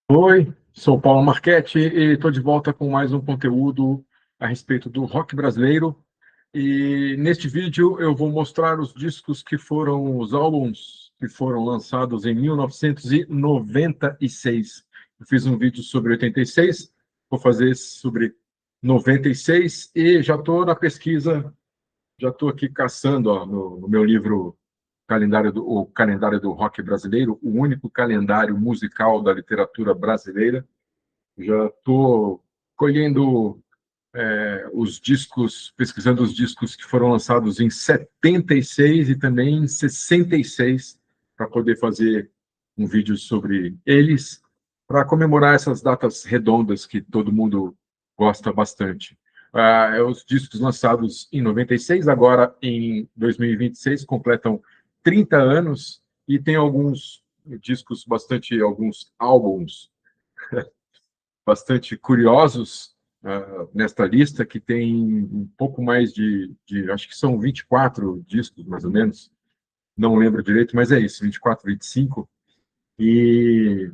Oi, sou Paulo Marchetti e estou de volta com mais um conteúdo a respeito do rock brasileiro. E neste vídeo eu vou mostrar os discos que foram, os álbuns que foram lançados em 1996. Eu fiz um vídeo sobre 86, vou fazer esse sobre 96 e já estou na pesquisa, já estou aqui caçando ó, no meu livro o calendário do rock brasileiro, o único calendário musical da literatura brasileira. Já estou colhendo os discos, pesquisando os discos que foram lançados em 76 e também em 66, para poder fazer um vídeo sobre eles, para comemorar essas datas redondas que todo mundo gosta bastante. Os discos lançados em 96, agora em 2026, completam 30 anos, e tem alguns discos alguns álbuns bastante curiosos nesta lista, que tem um pouco mais acho que são 24 discos, mais ou menos, não lembro direito, mas é isso, 24, 25. E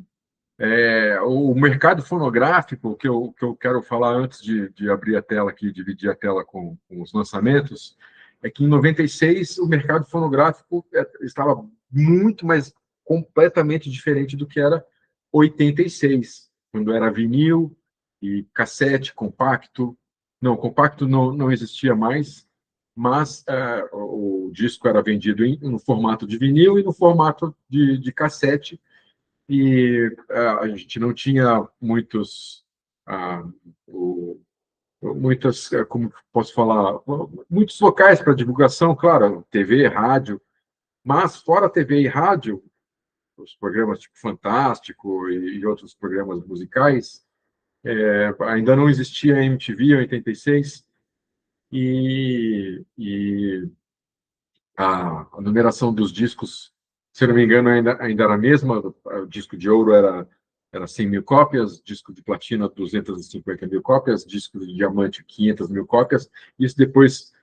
o mercado fonográfico, que eu quero falar antes de abrir a tela aqui, dividir a tela com os lançamentos, é que em 96 o mercado fonográfico estava muito mais completamente diferente do que era 86, quando era vinil e cassete, compacto. Não, compacto não existia mais, mas o disco era vendido no formato de vinil e no formato de cassete, e a gente não tinha ah, o- muitas, como posso falar, muitos locais para divulgação, claro, TV, rádio, mas fora TV e rádio, os programas tipo Fantástico e outros programas musicais, ainda não existia a MTV em 86, e a numeração dos discos, se eu não me engano, ainda era a mesma. O disco de ouro era 100 mil cópias, disco de platina 250 mil cópias, disco de diamante 500 mil cópias. Isso depois,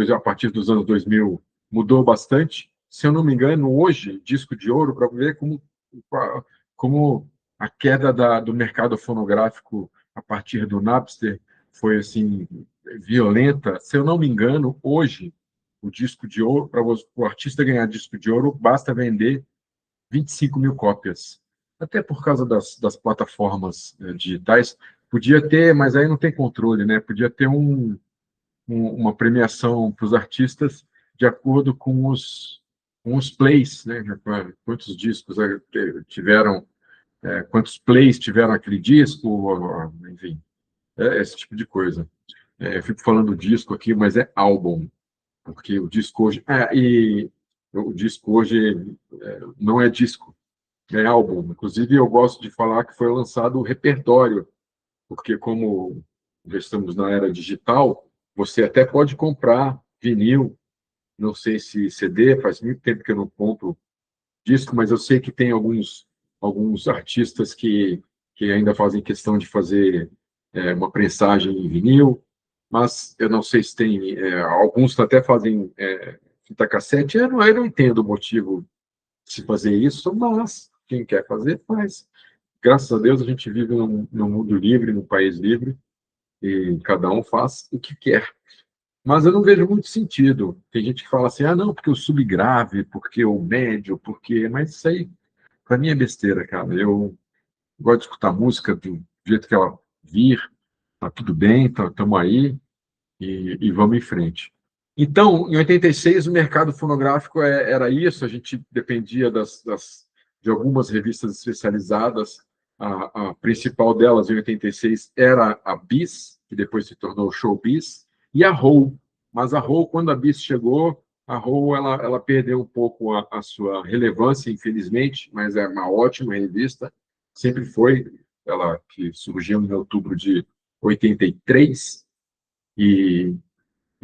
a partir dos anos 2000, mudou bastante. Se eu não me engano, hoje, disco de ouro, para ver como a queda do mercado fonográfico a partir do Napster foi assim violenta. Se eu não me engano, hoje o disco de ouro, para o artista ganhar disco de ouro, basta vender 25 mil cópias. Até por causa das plataformas digitais, podia ter, mas aí não tem controle, né? Podia ter uma premiação para os artistas de acordo com os plays, né? Quantos discos tiveram, quantos plays tiveram aquele disco, enfim, esse tipo de coisa. Eu fico falando disco aqui, mas é álbum, porque o disco hoje. E o disco hoje não é disco, é álbum. Inclusive, eu gosto de falar que foi lançado o repertório, porque, como já estamos na era digital, você até pode comprar vinil, não sei se CD, faz muito tempo que eu não compro disco, mas eu sei que tem alguns artistas que ainda fazem questão de fazer uma prensagem em vinil, mas eu não sei se tem. Alguns até fazem fita cassete. Eu não entendo o motivo de se fazer isso, mas quem quer fazer, faz. Graças a Deus a gente vive num mundo livre, num país livre, e cada um faz o que quer. Mas eu não vejo muito sentido. Tem gente que fala assim, não, porque o subgrave, porque o médio, porque. Mas isso aí, para mim, é besteira, cara. Eu gosto de escutar música do jeito que ela vir, tá tudo bem, estamos aí, e vamos em frente. Então, em 86, o mercado fonográfico era isso, a gente dependia de algumas revistas especializadas. A principal delas, em 86, era a Bis, que depois se tornou Showbiz, e a Roll. Mas a Roll, quando a Bis chegou, a Roll ela perdeu um pouco a sua relevância, infelizmente, mas é uma ótima revista, sempre foi. Ela que surgiu em outubro de 83, e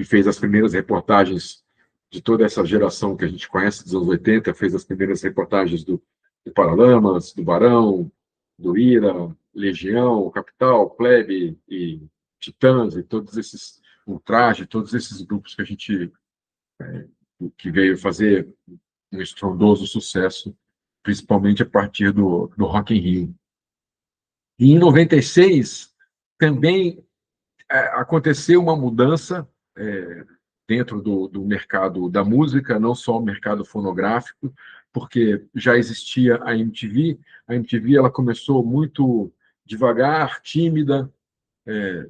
fez as primeiras reportagens de toda essa geração que a gente conhece dos anos 80, fez as primeiras reportagens do Paralamas, do Barão, do Ira, Legião, Capital, Plebe e Titãs, e todos esses Ultraje, todos esses grupos que a gente que veio fazer um estrondoso sucesso, principalmente a partir do Rock in Rio. E em 96 também aconteceu uma mudança dentro do mercado da música, não só o mercado fonográfico, porque já existia a MTV. A MTV ela começou muito devagar, tímida. É,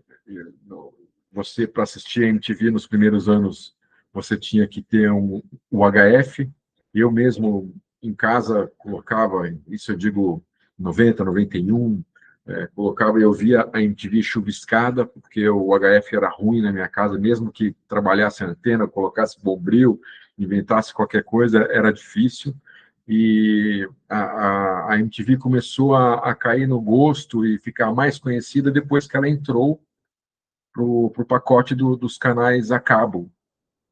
Você, para assistir a MTV nos primeiros anos, você tinha que ter o HF. Eu mesmo, em casa, colocava, isso eu digo 90, 91, colocava e eu via a MTV chuviscada, porque o HF era ruim na minha casa, mesmo que trabalhasse a antena, colocasse bombril, inventasse qualquer coisa, era difícil. E a MTV começou a cair no gosto e ficar mais conhecida depois que ela entrou para o pacote dos canais a cabo.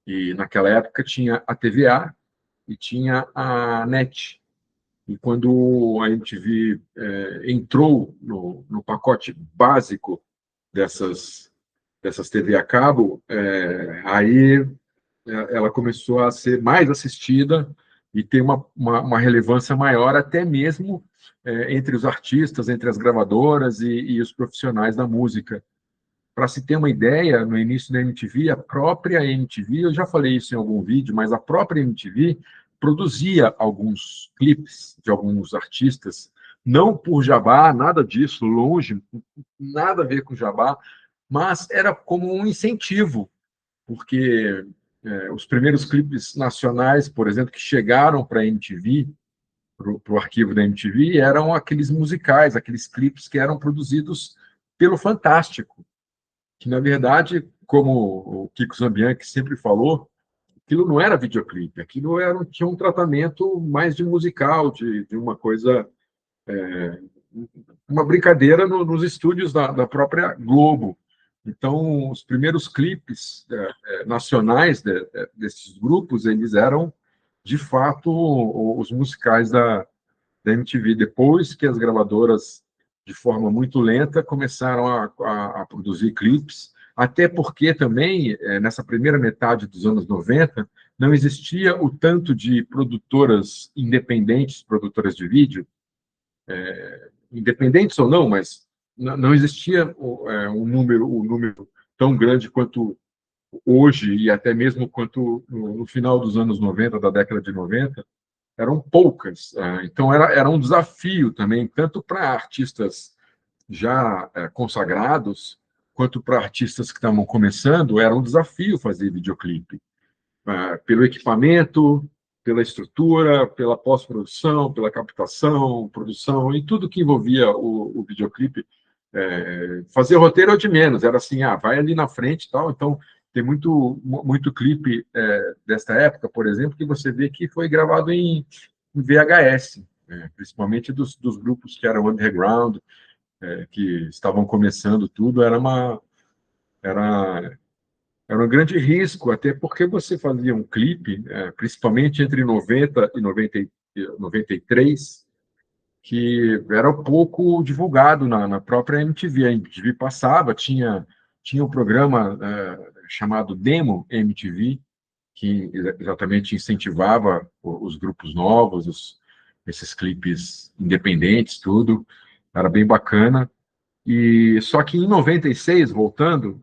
E naquela época tinha a TVA e tinha a NET. E quando a MTV entrou no pacote básico dessas TV a cabo, aí ela começou a ser mais assistida e ter uma relevância maior, até mesmo entre os artistas, entre as gravadoras e os profissionais da música. Para se ter uma ideia, no início da MTV, a própria MTV, eu já falei isso em algum vídeo, mas a própria MTV produzia alguns clipes de alguns artistas, não por jabá, nada disso, longe, nada a ver com jabá, mas era como um incentivo, porque os primeiros clipes nacionais, por exemplo, que chegaram para a MTV, para o arquivo da MTV, eram aqueles musicais, aqueles clipes que eram produzidos pelo Fantástico, que, na verdade, como o Kiko Zambianchi sempre falou, aquilo não era videoclipe, aquilo tinha um tratamento mais de musical, de uma coisa, uma brincadeira nos estúdios da própria Globo. Então, os primeiros clipes nacionais desses grupos, eles eram, de fato, os musicais da MTV. Depois que as gravadoras, de forma muito lenta, começaram a produzir clipes, até porque também, nessa primeira metade dos anos 90, não existia o tanto de produtoras independentes, produtoras de vídeo, independentes ou não, mas não existia um número tão grande quanto hoje, e até mesmo quanto no final dos anos 90, da década de 90, eram poucas. Então, era um desafio também, tanto para artistas já consagrados, quanto para artistas que estavam começando, era um desafio fazer videoclipe. Pelo equipamento, pela estrutura, pela pós-produção, pela captação, produção, e tudo que envolvia o videoclipe. Fazer roteiro é de menos, era assim, vai ali na frente e tal. Então, tem muito clipe desta época, por exemplo, que você vê que foi gravado em VHS, principalmente dos grupos que eram underground, que estavam começando tudo, era, era um grande risco, até porque você fazia um clipe, principalmente entre 90 e 93, que era pouco divulgado na própria MTV. A MTV passava, tinha um programa chamado Demo MTV, que exatamente incentivava os grupos novos, esses clipes independentes, tudo. Era bem bacana. E só que em 96, voltando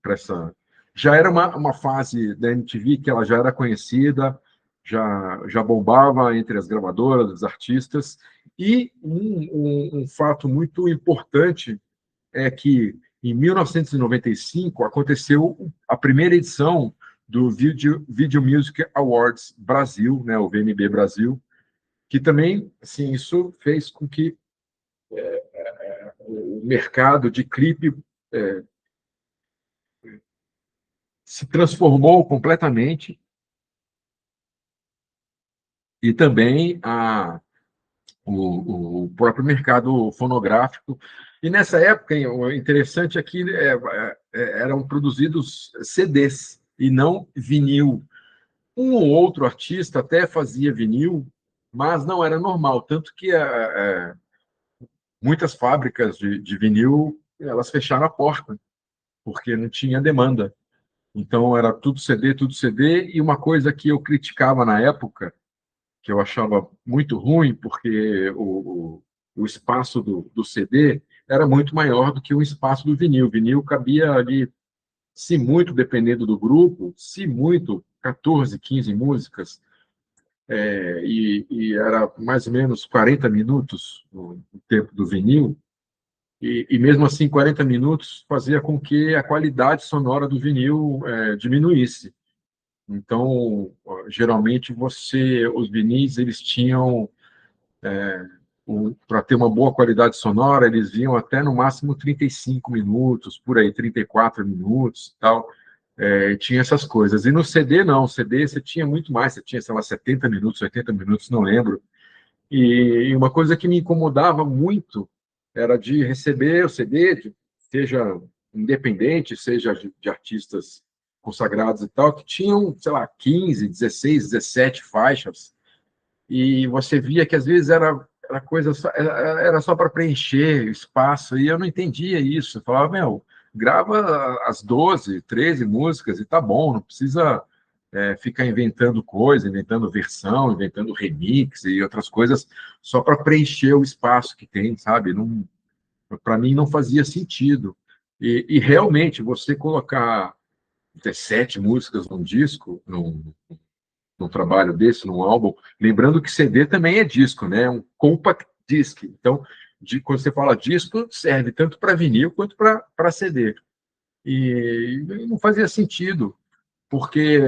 para essa, já era uma fase da MTV que ela já era conhecida, já bombava entre as gravadoras, os artistas, e um fato muito importante é que em 1995 aconteceu a primeira edição do Video Music Awards Brasil, né, o VMB Brasil, que também, assim, isso fez com que o mercado de clipe se transformou completamente, e também o próprio mercado fonográfico. E nessa época, o interessante é que eram produzidos CDs e não vinil. Um ou outro artista até fazia vinil, mas não era normal, tanto que muitas fábricas de vinil elas fecharam a porta, porque não tinha demanda. Então era tudo CD, tudo CD, e uma coisa que eu criticava na época, que eu achava muito ruim, porque o espaço do CD era muito maior do que o espaço do vinil. O vinil cabia ali, se muito, dependendo do grupo, se muito, 14, 15 músicas, e era mais ou menos 40 minutos o tempo do vinil, e mesmo assim 40 minutos fazia com que a qualidade sonora do vinil diminuísse. Então, geralmente os vinis eles tinham, para ter uma boa qualidade sonora, eles vinham até no máximo 35 minutos, por aí 34 minutos, tal. Tinha essas coisas. E no CD não, o CD você tinha muito mais, você tinha, sei lá, 70 minutos, 80 minutos, não lembro. E uma coisa que me incomodava muito era de receber o CD, seja independente, seja de artistas consagrados e tal, que tinham, sei lá, 15, 16, 17 faixas, e você via que às vezes era coisa era só para preencher espaço, e eu não entendia isso. Eu falava, meu, grava as 12, 13 músicas e tá bom, não precisa ficar inventando coisa, inventando versão, inventando remix e outras coisas só para preencher o espaço que tem, sabe? Não, para mim não fazia sentido. E realmente, você colocar 17 músicas num disco, num trabalho desse, num álbum, lembrando que CD também é disco, né? É um compact disc. Então, quando você fala disco, serve tanto para vinil quanto para CD. E não fazia sentido, porque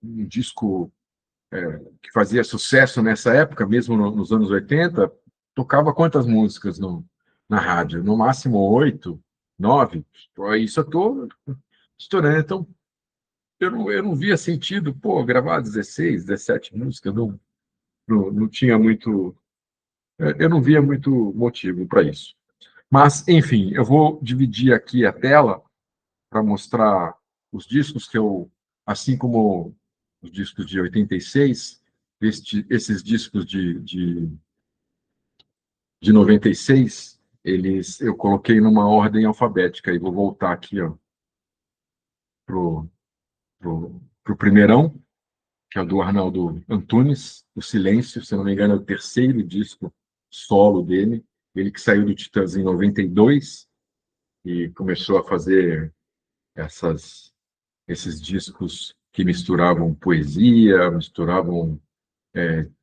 um disco que fazia sucesso nessa época, mesmo nos anos 80, tocava quantas músicas na rádio? No máximo 8, 9. Isso eu estou estourando. Então, eu não via sentido, pô, gravar 16, 17 músicas, não tinha muito. Eu não via muito motivo para isso. Mas, enfim, eu vou dividir aqui a tela para mostrar os discos que eu, assim como os discos de 86, esses discos de 96, eu coloquei numa ordem alfabética, e vou voltar aqui, ó, pro, pro primeirão, que é o do Arnaldo Antunes, O Silêncio, se não me engano, é o terceiro disco solo dele, ele que saiu do Titãs em 92 e começou a fazer esses discos que misturavam poesia,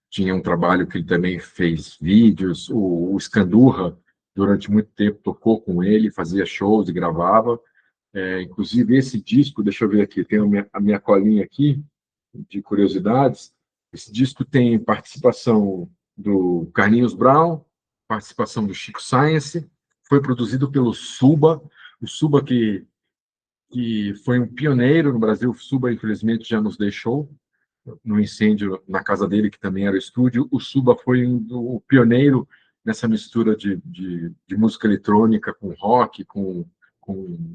tinha um trabalho que ele também fez vídeos, o Scandurra, durante muito tempo, tocou com ele, fazia shows e gravava. Inclusive, esse disco, deixa eu ver aqui, tem a minha colinha aqui, de curiosidades. Esse disco tem participação do Carlinhos Brown, participação do Chico Science, foi produzido pelo Suba, o Suba que foi um pioneiro no Brasil. O Suba, infelizmente, já nos deixou no incêndio na casa dele, que também era o estúdio. O Suba foi o pioneiro nessa mistura de música eletrônica com rock, com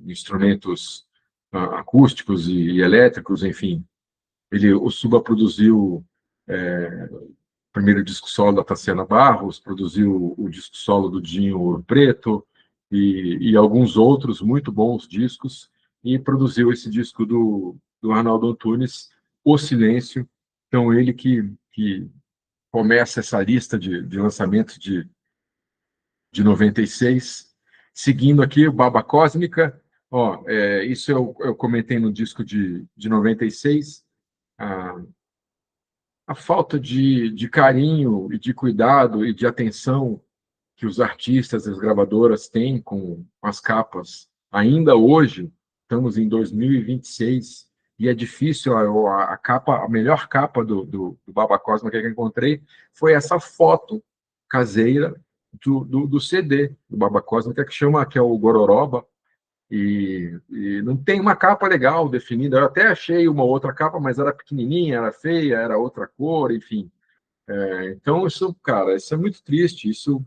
instrumentos acústicos e elétricos, enfim. O Suba produziu o primeiro disco solo da Tassiana Barros, produziu o disco solo do Dinho Ouro Preto e alguns outros muito bons discos, e produziu esse disco do Arnaldo Antunes, O Silêncio. Então, ele que começa essa lista de lançamentos de 96. Seguindo aqui, o Baba Cósmica. Ó, isso eu comentei no disco de 96. A falta de carinho e de cuidado e de atenção que os artistas e as gravadoras têm com as capas. Ainda hoje, estamos em 2026, e é difícil. A melhor capa do Baba Cósmica que eu encontrei foi essa foto caseira do CD do Baba Cósmica, que é o Gororoba, e não tem uma capa legal definida. Eu até achei uma outra capa, mas era pequenininha, era feia, era outra cor, enfim. Então, isso, cara, isso é muito triste. Isso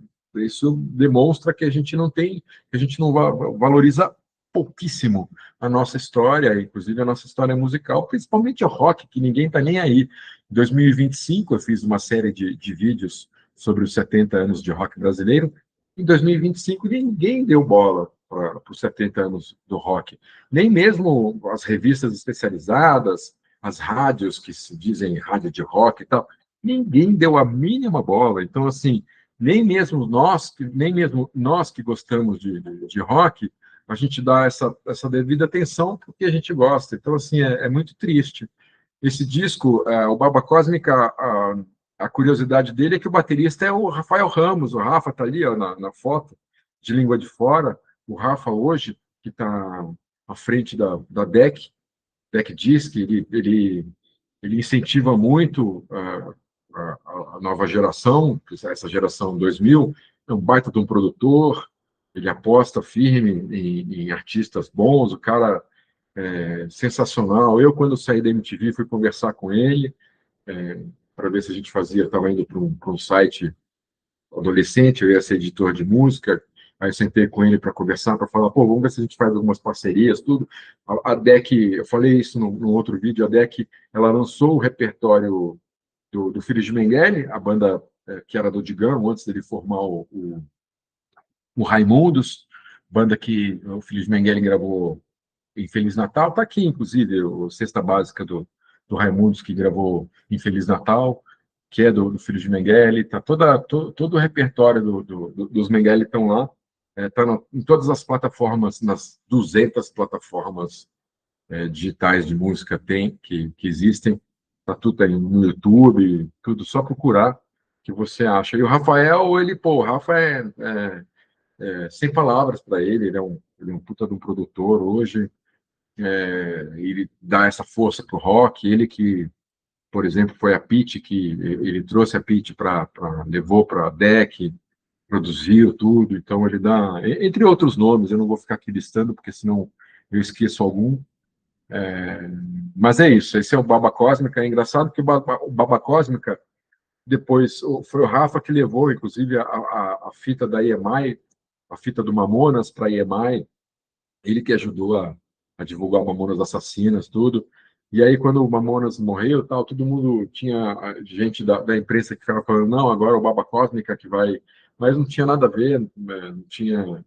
demonstra que a gente não tem, que a gente não valoriza pouquíssimo a nossa história, inclusive a nossa história musical, principalmente o rock, que ninguém está nem aí. Em 2025, eu fiz uma série de vídeos sobre os 70 anos de rock brasileiro. Em 2025, ninguém deu bola para os 70 anos do rock. Nem mesmo as revistas especializadas, as rádios que se dizem rádio de rock e tal, ninguém deu a mínima bola. Então, assim, nem mesmo nós que gostamos de rock, a gente dá essa devida atenção porque a gente gosta. Então, assim, é muito triste. Esse disco, o Baba Cósmica, a curiosidade dele é que o baterista é o Rafael Ramos. O Rafa está ali, ó, na foto, de língua de fora. O Rafa, hoje, que está à frente da DEC Disc, ele incentiva muito a nova geração, essa geração 2000, é um baita de um produtor, ele aposta firme em artistas bons, o cara é sensacional. Eu, quando saí da MTV, fui conversar com ele, para ver se a gente fazia, estava indo para um site adolescente, eu ia ser editor de música, aí eu sentei com ele para conversar, para falar, pô, vamos ver se a gente faz algumas parcerias, tudo. A DEC, eu falei isso no outro vídeo, a DEC, ela lançou o repertório do Filhos de Mengele, a banda que era do Digão, antes dele formar o Raimundos, banda que o Filhos de Mengele gravou em Feliz Natal, está aqui, inclusive, o Cesta Básica do Raimundos, que gravou em Feliz Natal, que é do Filhos de Mengele, tá todo o repertório dos Mengele estão lá, está em todas as plataformas, nas 200 plataformas digitais de música que existem, tá tudo aí no YouTube, tudo, só procurar que você acha. E o Rafael, o Rafa sem palavras para ele, ele é um puta de um produtor hoje, ele dá essa força para o rock, ele que, por exemplo, foi a Pitty, que ele trouxe a Pitty levou para a DEC, produziu tudo, então ele dá, entre outros nomes, eu não vou ficar aqui listando, porque senão eu esqueço algum, mas é isso, esse é o Baba Cósmica. É engraçado que o Baba Cósmica, depois, foi o Rafa que levou, inclusive, a fita da EMI, a fita do Mamonas para a EMI, ele que ajudou a divulgar o Mamonas Assassinas, tudo. E aí, quando o Mamonas morreu, tal, todo mundo tinha gente da imprensa que ficava falando, não, agora é o Baba Cósmica que vai... Mas não tinha nada a ver, não tinha...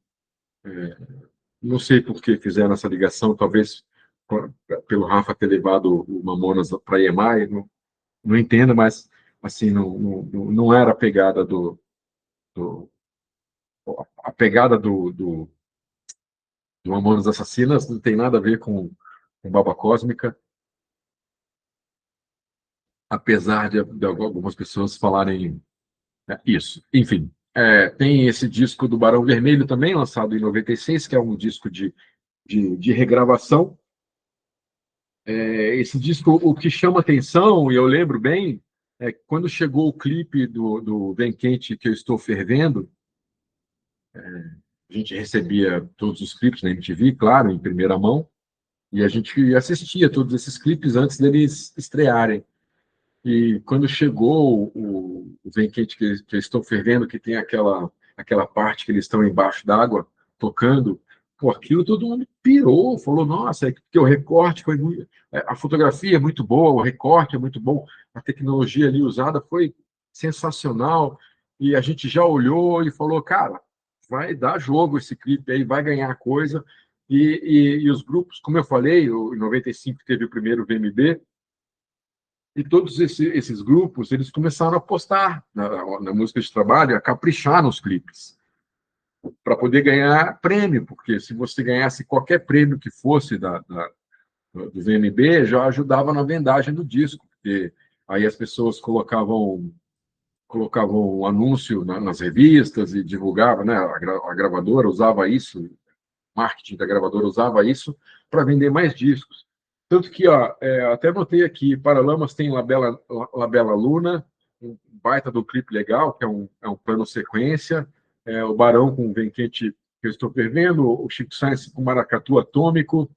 não sei por que fizeram essa ligação, talvez pelo Rafa ter levado o Mamonas para a EMI, não entendo, mas assim, não era a pegada do a pegada do Mamonas Assassinas, não tem nada a ver com Baba Cósmica, apesar de algumas pessoas falarem isso. Enfim, tem esse disco do Barão Vermelho também, lançado em 96, que é um disco de regravação. Esse disco, o que chama atenção, e eu lembro bem, é que quando chegou o clipe do Vem Quente Que Eu Estou Fervendo, a gente recebia todos os clipes na MTV, claro, em primeira mão, e a gente assistia todos esses clipes antes deles estrearem. E quando chegou o Vem Quente que Estou Fervendo, que tem aquela parte que eles estão embaixo d'água, tocando, pô, aquilo todo mundo pirou, falou, nossa, porque o recorte foi muito... A fotografia é muito boa, o recorte é muito bom, a tecnologia ali usada foi sensacional, e a gente já olhou e falou, cara, vai dar jogo esse clipe aí, vai ganhar coisa, e os grupos, como eu falei, em 95 teve o primeiro VMB, e todos esses grupos, eles começaram a apostar na música de trabalho, a caprichar nos clipes, para poder ganhar prêmio, porque se você ganhasse qualquer prêmio que fosse do VMB, já ajudava na vendagem do disco, porque aí as pessoas colocavam um anúncio nas revistas e divulgava, né? A gravadora usava isso, o marketing da gravadora usava isso para vender mais discos. Tanto que, ó, até notei aqui, Paralamas tem Labela Luna, um baita do clipe legal, que é um plano sequência, o Barão com Vem Quente Que Eu Estou Fervendo, o Chico Science com Maracatu Atômico,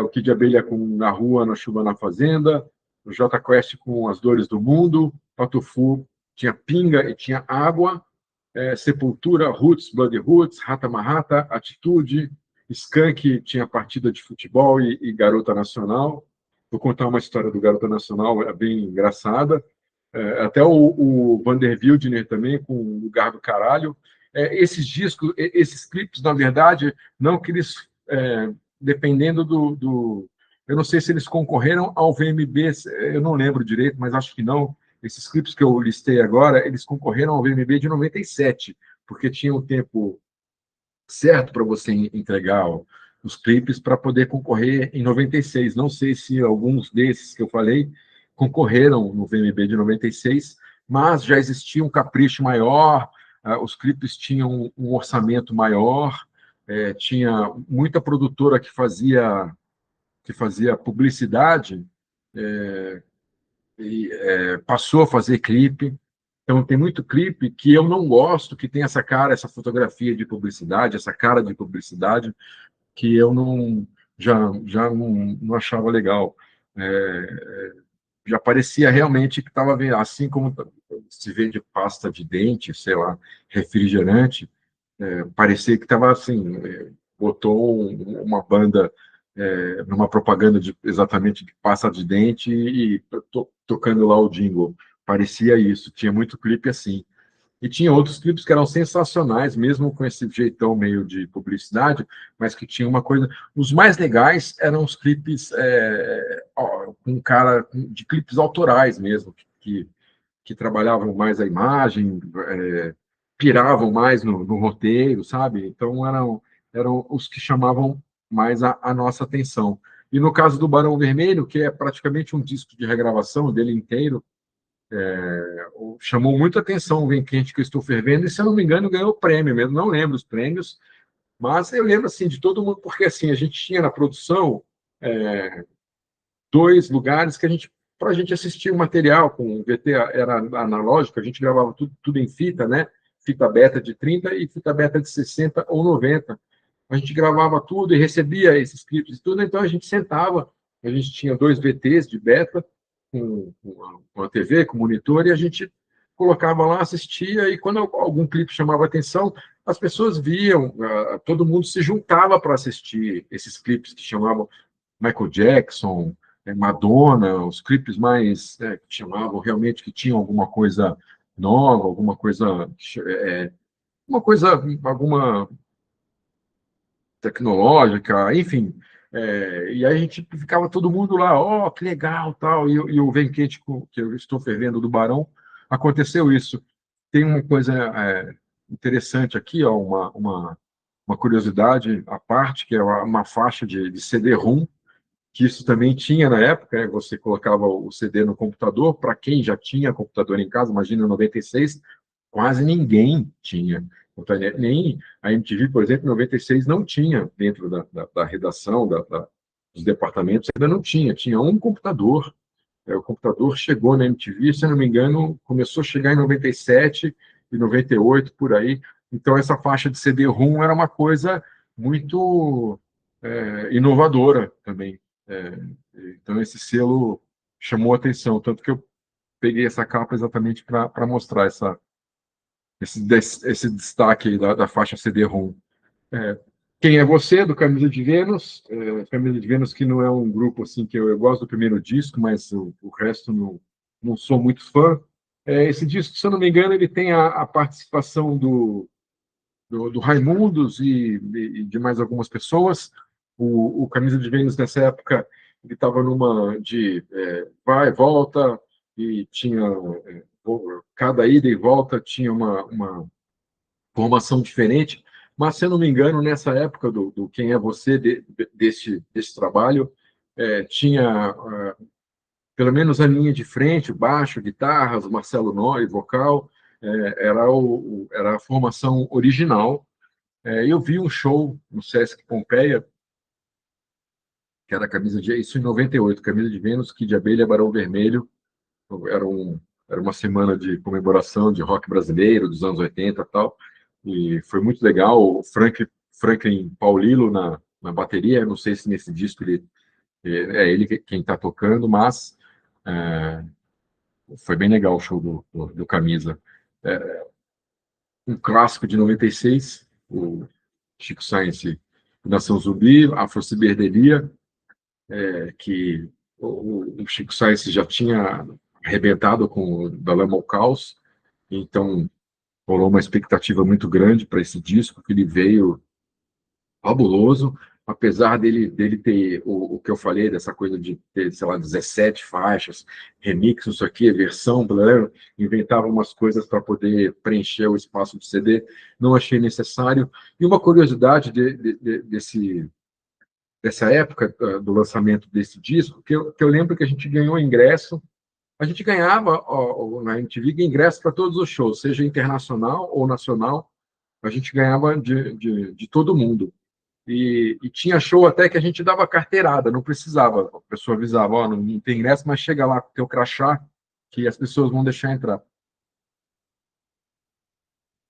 o Kid Abelha com Na Rua, Na Chuva, Na Fazenda, o Jota Quest com As Dores do Mundo, Patufu tinha Pinga e tinha Água, Sepultura, Roots, Blood Roots, Rata Marrata, Atitude, Skank tinha partida de futebol e Garota Nacional. Vou contar uma história do Garota Nacional, é bem engraçada. Até o Vander Wildner também, com Lugar do Caralho. Esses discos, esses clipes, na verdade, não que eles, dependendo eu não sei se eles concorreram ao VMB, eu não lembro direito, mas acho que não. esses clipes que eu listei agora, eles concorreram ao VMB de 97, porque tinha um tempo certo para você entregar os clipes para poder concorrer em 96. Não sei se alguns desses que eu falei concorreram no VMB de 96, mas já existia um capricho maior, os clipes tinham um orçamento maior, tinha muita produtora que fazia publicidade, e passou a fazer clipe. Então, tem muito clipe que eu não gosto, que tem essa cara, essa fotografia de publicidade, essa cara de publicidade, que eu não já não achava legal. Já parecia realmente que estava vendo, assim como se vende pasta de dente, sei lá, refrigerante, parecia que estava assim, botou uma banda numa propaganda exatamente de pasta de dente e tocando lá o jingle. Parecia isso, tinha muito clipe assim. E tinha outros clipes que eram sensacionais, mesmo com esse jeitão meio de publicidade, mas que tinha uma coisa. Os mais legais eram os clipes com cara de clipes autorais mesmo, que trabalhavam mais a imagem, piravam mais no roteiro, sabe? Então eram os que chamavam mais a nossa atenção. E no caso do Barão Vermelho, que é praticamente um disco de regravação dele inteiro, chamou muita atenção o Vem Quente que eu estou fervendo, e se eu não me engano ganhou o prêmio mesmo, não lembro os prêmios, mas eu lembro assim de todo mundo, porque assim a gente tinha na produção dois lugares que para a gente assistir o material, com o VT era analógico, a gente gravava tudo em fita, né? Fita beta de 30 e fita beta de 60 ou 90. A gente gravava tudo e recebia esses clipes e tudo, então a gente sentava, a gente tinha dois VTs de beta, com a TV, com o monitor, e a gente colocava lá, assistia, e quando algum clipe chamava atenção, as pessoas viam, todo mundo se juntava para assistir esses clipes que chamavam Michael Jackson, Madonna, os clipes mais que chamavam realmente que tinham alguma coisa nova, alguma tecnológica, enfim. E aí a gente ficava todo mundo lá, ó, que legal, tal, e o Vem Quente, que eu estou fervendo do Barão, aconteceu isso. Tem uma coisa interessante aqui, ó, uma curiosidade à parte, que é uma faixa de CD-ROM, que isso também tinha na época, você colocava o CD no computador, para quem já tinha computador em casa, imagina em 96, quase ninguém tinha. Então, nem a MTV, por exemplo, em 96 não tinha, dentro da redação, dos departamentos, ainda não tinha um computador. O computador chegou na MTV, se não me engano, começou a chegar em 97 e 98, por aí. Então, essa faixa de CD-ROM era uma coisa muito inovadora também. É, então, esse selo chamou a atenção, tanto que eu peguei essa capa exatamente para mostrar esse destaque aí da faixa CD-ROM. É, Quem é Você, do Camisa de Vênus. Camisa de Vênus, que não é um grupo assim que eu gosto do primeiro disco, mas o resto não sou muito fã. Esse disco, se eu não me engano, ele tem a participação do Raimundos e de mais algumas pessoas. O Camisa de Vênus, nessa época, ele estava numa de vai e volta, e tinha cada ida e volta tinha uma formação diferente, mas, se eu não me engano, nessa época do Quem é Você, desse trabalho, tinha pelo menos a linha de frente, baixo, guitarras, Marcelo Nori, vocal, era a formação original. Eu vi um show no Sesc Pompeia, que era isso em 98, Camisa de Vênus, Kid de Abelha, Barão Vermelho, era, era uma semana de comemoração de rock brasileiro dos anos 80 e tal, e foi muito legal. O Franklin Paulilo na bateria, não sei se nesse disco é ele quem está tocando, mas é, foi bem legal o show do Camisa. Um clássico de 96, o Chico Science, Nação Zumbi, Afrociberdelia, que o Chico Science já tinha arrebentado com o Dalama ao Caos, então rolou uma expectativa muito grande para esse disco, que ele veio fabuloso. apesar dele ter o que eu falei, dessa coisa de ter, sei lá, 17 faixas, remix, não sei o quê, versão, blá, blá, inventava umas coisas para poder preencher o espaço do CD, não achei necessário. E uma curiosidade dessa época, do lançamento desse disco, que eu lembro que a gente ganhou ingresso, a gente ganhava na MTV ingresso para todos os shows, seja internacional ou nacional, a gente ganhava de todo mundo. E tinha show até que a gente dava carteirada, não precisava. A pessoa avisava, ó, não tem ingresso, mas chega lá com o teu crachá, que as pessoas vão deixar entrar.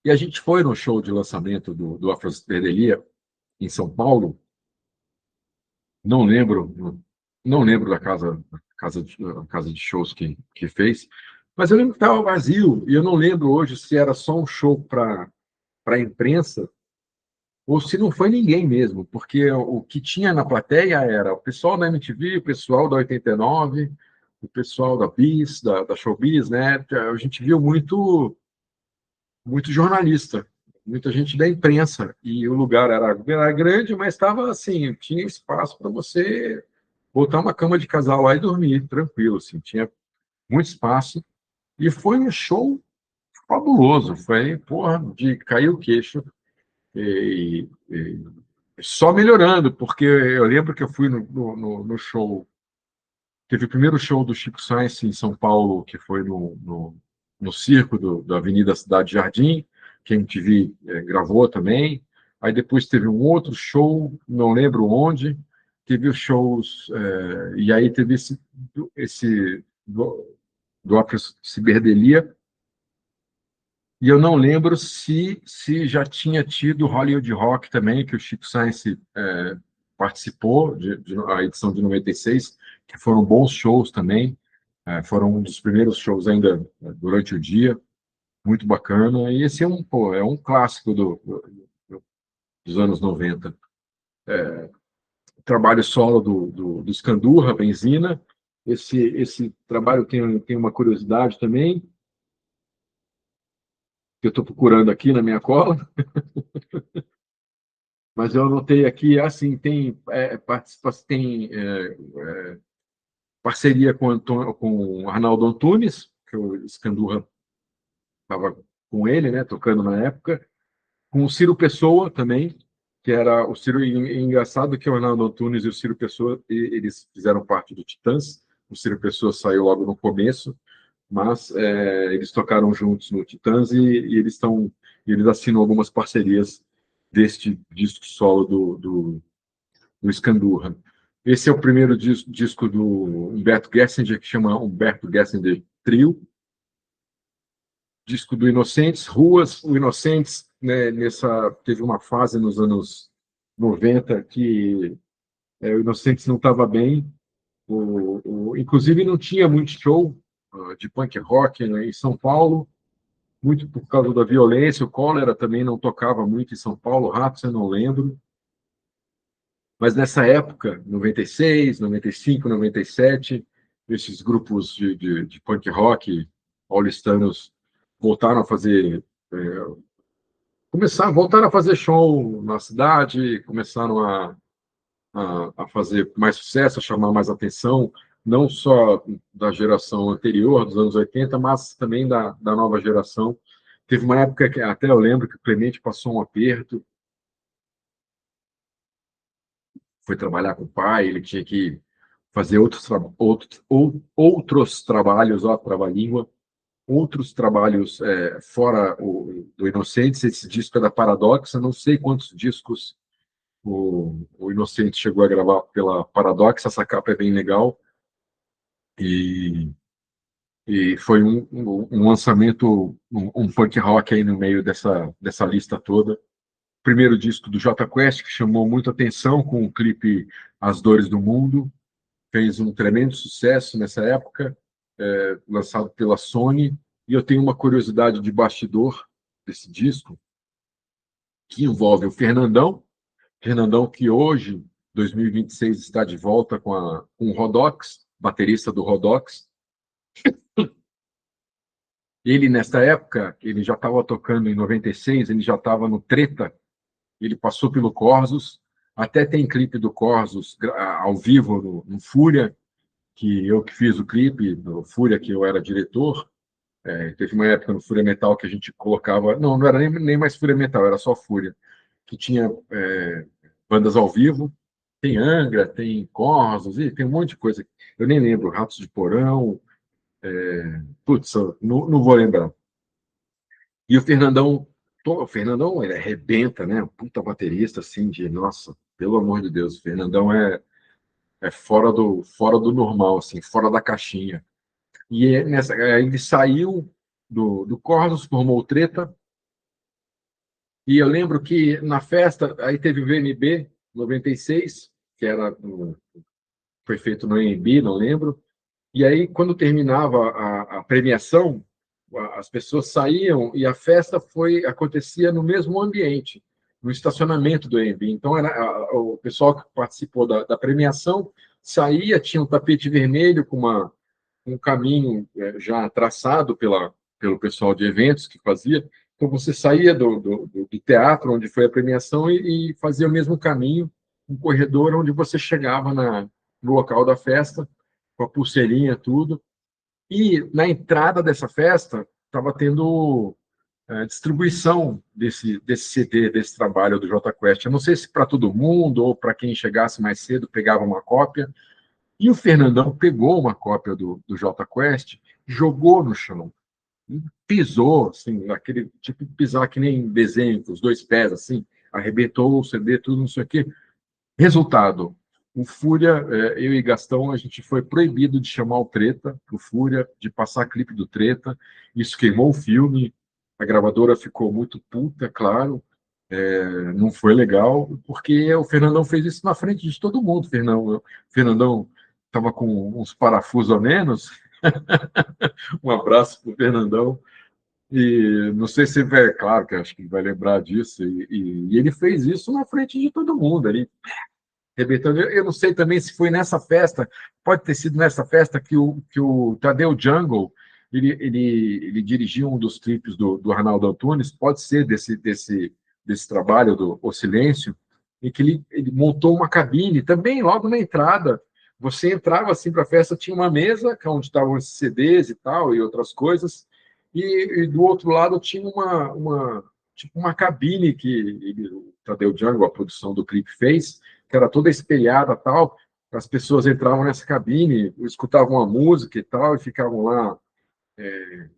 E a gente foi no show de lançamento do Afrodelia, em São Paulo, não lembro, não lembro da casa de shows que fez, mas eu lembro que estava vazio, e eu não lembro hoje se era só um show para a imprensa, ou se não foi ninguém mesmo, porque o que tinha na plateia era o pessoal da MTV, o pessoal da 89, o pessoal da Bis, da Showbiz, né? A gente viu muito jornalista, muita gente da imprensa, e o lugar era grande, mas estava assim, tinha espaço para você botar uma cama de casal lá e dormir tranquilo, assim, tinha muito espaço, e foi um show fabuloso, foi, porra, de cair o queixo, e só melhorando, porque eu lembro que eu fui no show. Teve o primeiro show do Chico Science em São Paulo, que foi no circo da Avenida Cidade Jardim, que a MTV gravou também. Aí depois teve um outro show, não lembro onde. Teve os shows, e aí teve esse do Opera Ciberdelia, e eu não lembro se já tinha tido Hollywood Rock também, que o Chico Science participou, a edição de 96, que foram bons shows também. Foram um dos primeiros shows ainda durante o dia, muito bacana. E esse pô, é um clássico dos anos 90. Trabalho solo do Scandurra, Benzina. Esse trabalho tem uma curiosidade também, que eu estou procurando aqui na minha cola. Mas eu anotei aqui, assim, tem participação, tem parceria com o Arnaldo Antunes, que o Scandurra estava com ele, né, tocando na época, com o Ciro Pessoa também, que era o Ciro, engraçado que o Arnaldo Antunes e o Ciro Pessoa, eles fizeram parte do Titãs, o Ciro Pessoa saiu logo no começo, mas eles tocaram juntos no Titãs e eles assinam algumas parcerias deste disco solo do Scandurra. Esse é o primeiro disco do Humberto Gessinger, que chama Humberto Gessinger Trio. Disco do Inocentes, Ruas. O Inocentes, né, teve uma fase nos anos 90 que o Inocentes não estava bem. Inclusive, não tinha muito show de punk rock, né, em São Paulo, muito por causa da violência. O Cólera também não tocava muito em São Paulo, Ratos eu não lembro. Mas nessa época, 96, 95, 97, esses grupos de punk rock paulistanos voltaram a fazer voltaram a fazer show na cidade, começaram a fazer mais sucesso, a chamar mais atenção, não só da geração anterior, dos anos 80, mas também da nova geração. Teve uma época que até eu lembro que o Clemente passou um aperto, foi trabalhar com o pai, ele tinha que fazer outros trabalhos, ó, trava-língua, outros trabalhos fora do Inocentes. Esse disco é da Paradox, eu não sei quantos discos o Inocente chegou a gravar pela Paradox, essa capa é bem legal, e, e foi um lançamento, um punk rock aí no meio dessa lista toda. Primeiro disco do Jota Quest, que chamou muita atenção com o clipe As Dores do Mundo, fez um tremendo sucesso nessa época, lançado pela Sony. E eu tenho uma curiosidade de bastidor desse disco, que envolve o Fernandão que hoje, 2026, está de volta com o Rodox, baterista do Rodox. Ele, nesta época, ele já estava tocando em 96, ele já estava no Treta, ele passou pelo Corsos, Até tem clipe do Corsos ao vivo no Fúria, que eu que fiz o clipe, no Fúria, que eu era diretor. Teve uma época no Fúria Metal que a gente colocava... Não, não era nem mais Fúria Metal, era só Fúria, que tinha bandas ao vivo. Tem Angra, tem Corsos, e tem um monte de coisa. Eu nem lembro, Ratos de Porão, putz, não vou lembrar. E o Fernandão, ele arrebenta, né? Um puta baterista, assim, nossa, pelo amor de Deus, o Fernandão é fora do normal, assim, fora da caixinha. Ele saiu do Corsos, formou o Treta, e eu lembro que na festa, aí teve o VMB 96, que foi feito no AMB, não lembro. E aí, quando terminava a premiação, as pessoas saíam e a festa acontecia no mesmo ambiente, no estacionamento do AMB. Então, o pessoal que participou da premiação saía, tinha um tapete vermelho com um caminho já traçado pelo pessoal de eventos que fazia. Então, você saía do teatro onde foi a premiação e fazia o mesmo caminho, um corredor onde você chegava no local da festa, com a pulseirinha, tudo. E na entrada dessa festa estava tendo distribuição desse CD, desse trabalho do Jota Quest. Eu não sei se para todo mundo ou para quem chegasse mais cedo pegava uma cópia. E o Fernandão pegou uma cópia do Jota Quest, jogou no chão, pisou, assim, aquele tipo de pisar que nem desenho, com os dois pés, assim, arrebentou o CD, tudo, não sei o quê. Resultado, o Fúria, eu e Gastão, a gente foi proibido de chamar o Treta, o Fúria, de passar clipe do Treta. Isso queimou o filme, a gravadora ficou muito puta, claro, não foi legal, porque o Fernandão fez isso na frente de todo mundo. O Fernandão estava com uns parafusos a menos. Um abraço para o Fernandão. E não sei se vai, claro que acho que vai lembrar disso. E ele fez isso na frente de todo mundo ali, arrebentando. Eu não sei também se foi nessa festa, pode ter sido nessa festa que o Tadeu Jungle ele dirigiu um dos clipes do Arnaldo Antunes, pode ser desse trabalho do O Silêncio, em que ele montou uma cabine também logo na entrada. Você entrava assim para a festa, tinha uma mesa onde estavam os CDs e tal, e outras coisas, e do outro lado tinha tipo uma cabine que o Tadeu Jungle, a produção do clipe, fez, que era toda espelhada tal. As pessoas entravam nessa cabine, escutavam a música e tal, e ficavam lá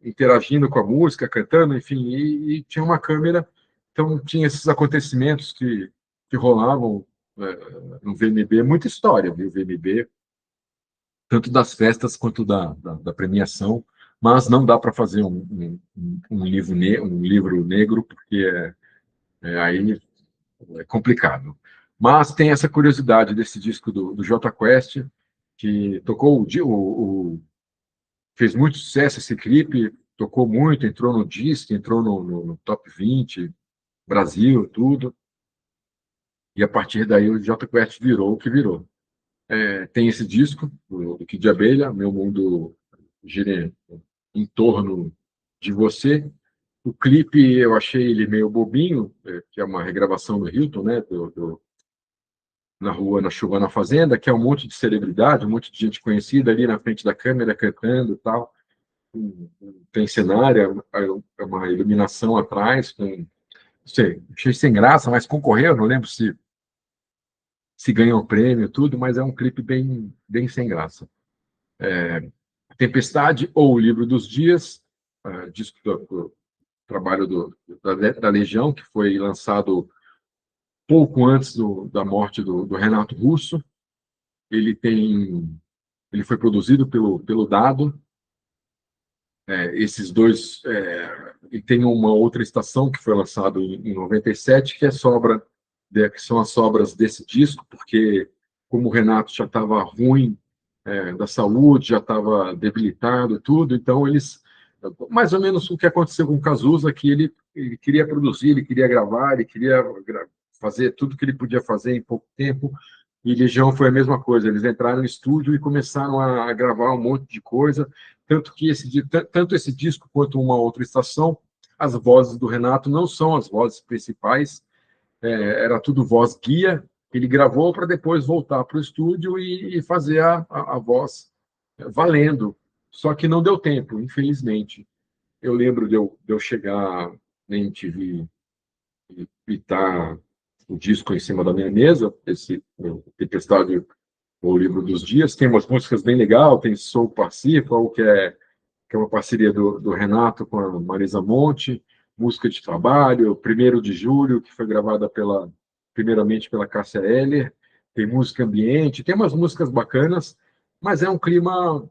interagindo com a música, cantando, enfim, e tinha uma câmera. Então tinha esses acontecimentos que rolavam no VMB, muita história, viu, VMB, tanto das festas quanto da premiação, mas não dá para fazer um livro negro, porque aí é complicado. Mas tem essa curiosidade desse disco do Jota Quest, que tocou, fez muito sucesso esse clipe, tocou muito, entrou no disco, entrou no Top 20, Brasil, tudo, e a partir daí o Jota Quest virou o que virou. Tem esse disco, do Kid de Abelha, Meu Mundo Gira em Torno de Você. O clipe eu achei ele meio bobinho, que é uma regravação do Hilton, né, Na Rua, na Chuva, na Fazenda, que é um monte de celebridade, um monte de gente conhecida ali na frente da câmera cantando e tal. Tem cenário, é uma iluminação atrás, não sei, achei sem graça, mas concorreu, não lembro se ganhou prêmio, tudo, mas é um clipe bem, bem sem graça. Tempestade ou O Livro dos Dias, disco do trabalho da Legião, que foi lançado pouco antes da morte do Renato Russo. Ele foi produzido pelo Dado. Esses dois, e tem uma outra estação que foi lançada em 97, que que são as sobras desse disco, porque como o Renato já estava ruim da saúde, já estava debilitado, tudo, então mais ou menos o que aconteceu com o Cazuza, que ele queria produzir, ele queria gravar, ele queria fazer tudo que ele podia fazer em pouco tempo, e Legião foi a mesma coisa, eles entraram no estúdio e começaram a gravar um monte de coisa, tanto esse disco quanto uma outra estação, as vozes do Renato não são as vozes principais, era tudo voz guia, ele gravou para depois voltar para o estúdio e fazer a voz valendo. Só que não deu tempo, infelizmente. Eu lembro de eu chegar na MTV e tá o disco em cima da minha mesa, esse o Tempestade, o Livro dos Dias. Tem umas músicas bem legais, tem Sou Parsifal, que é uma parceria do Renato com a Marisa Monte, Música de Trabalho, 1º de Julho, que foi gravada primeiramente pela Cássia Eller, tem música ambiente, tem umas músicas bacanas, mas é um clima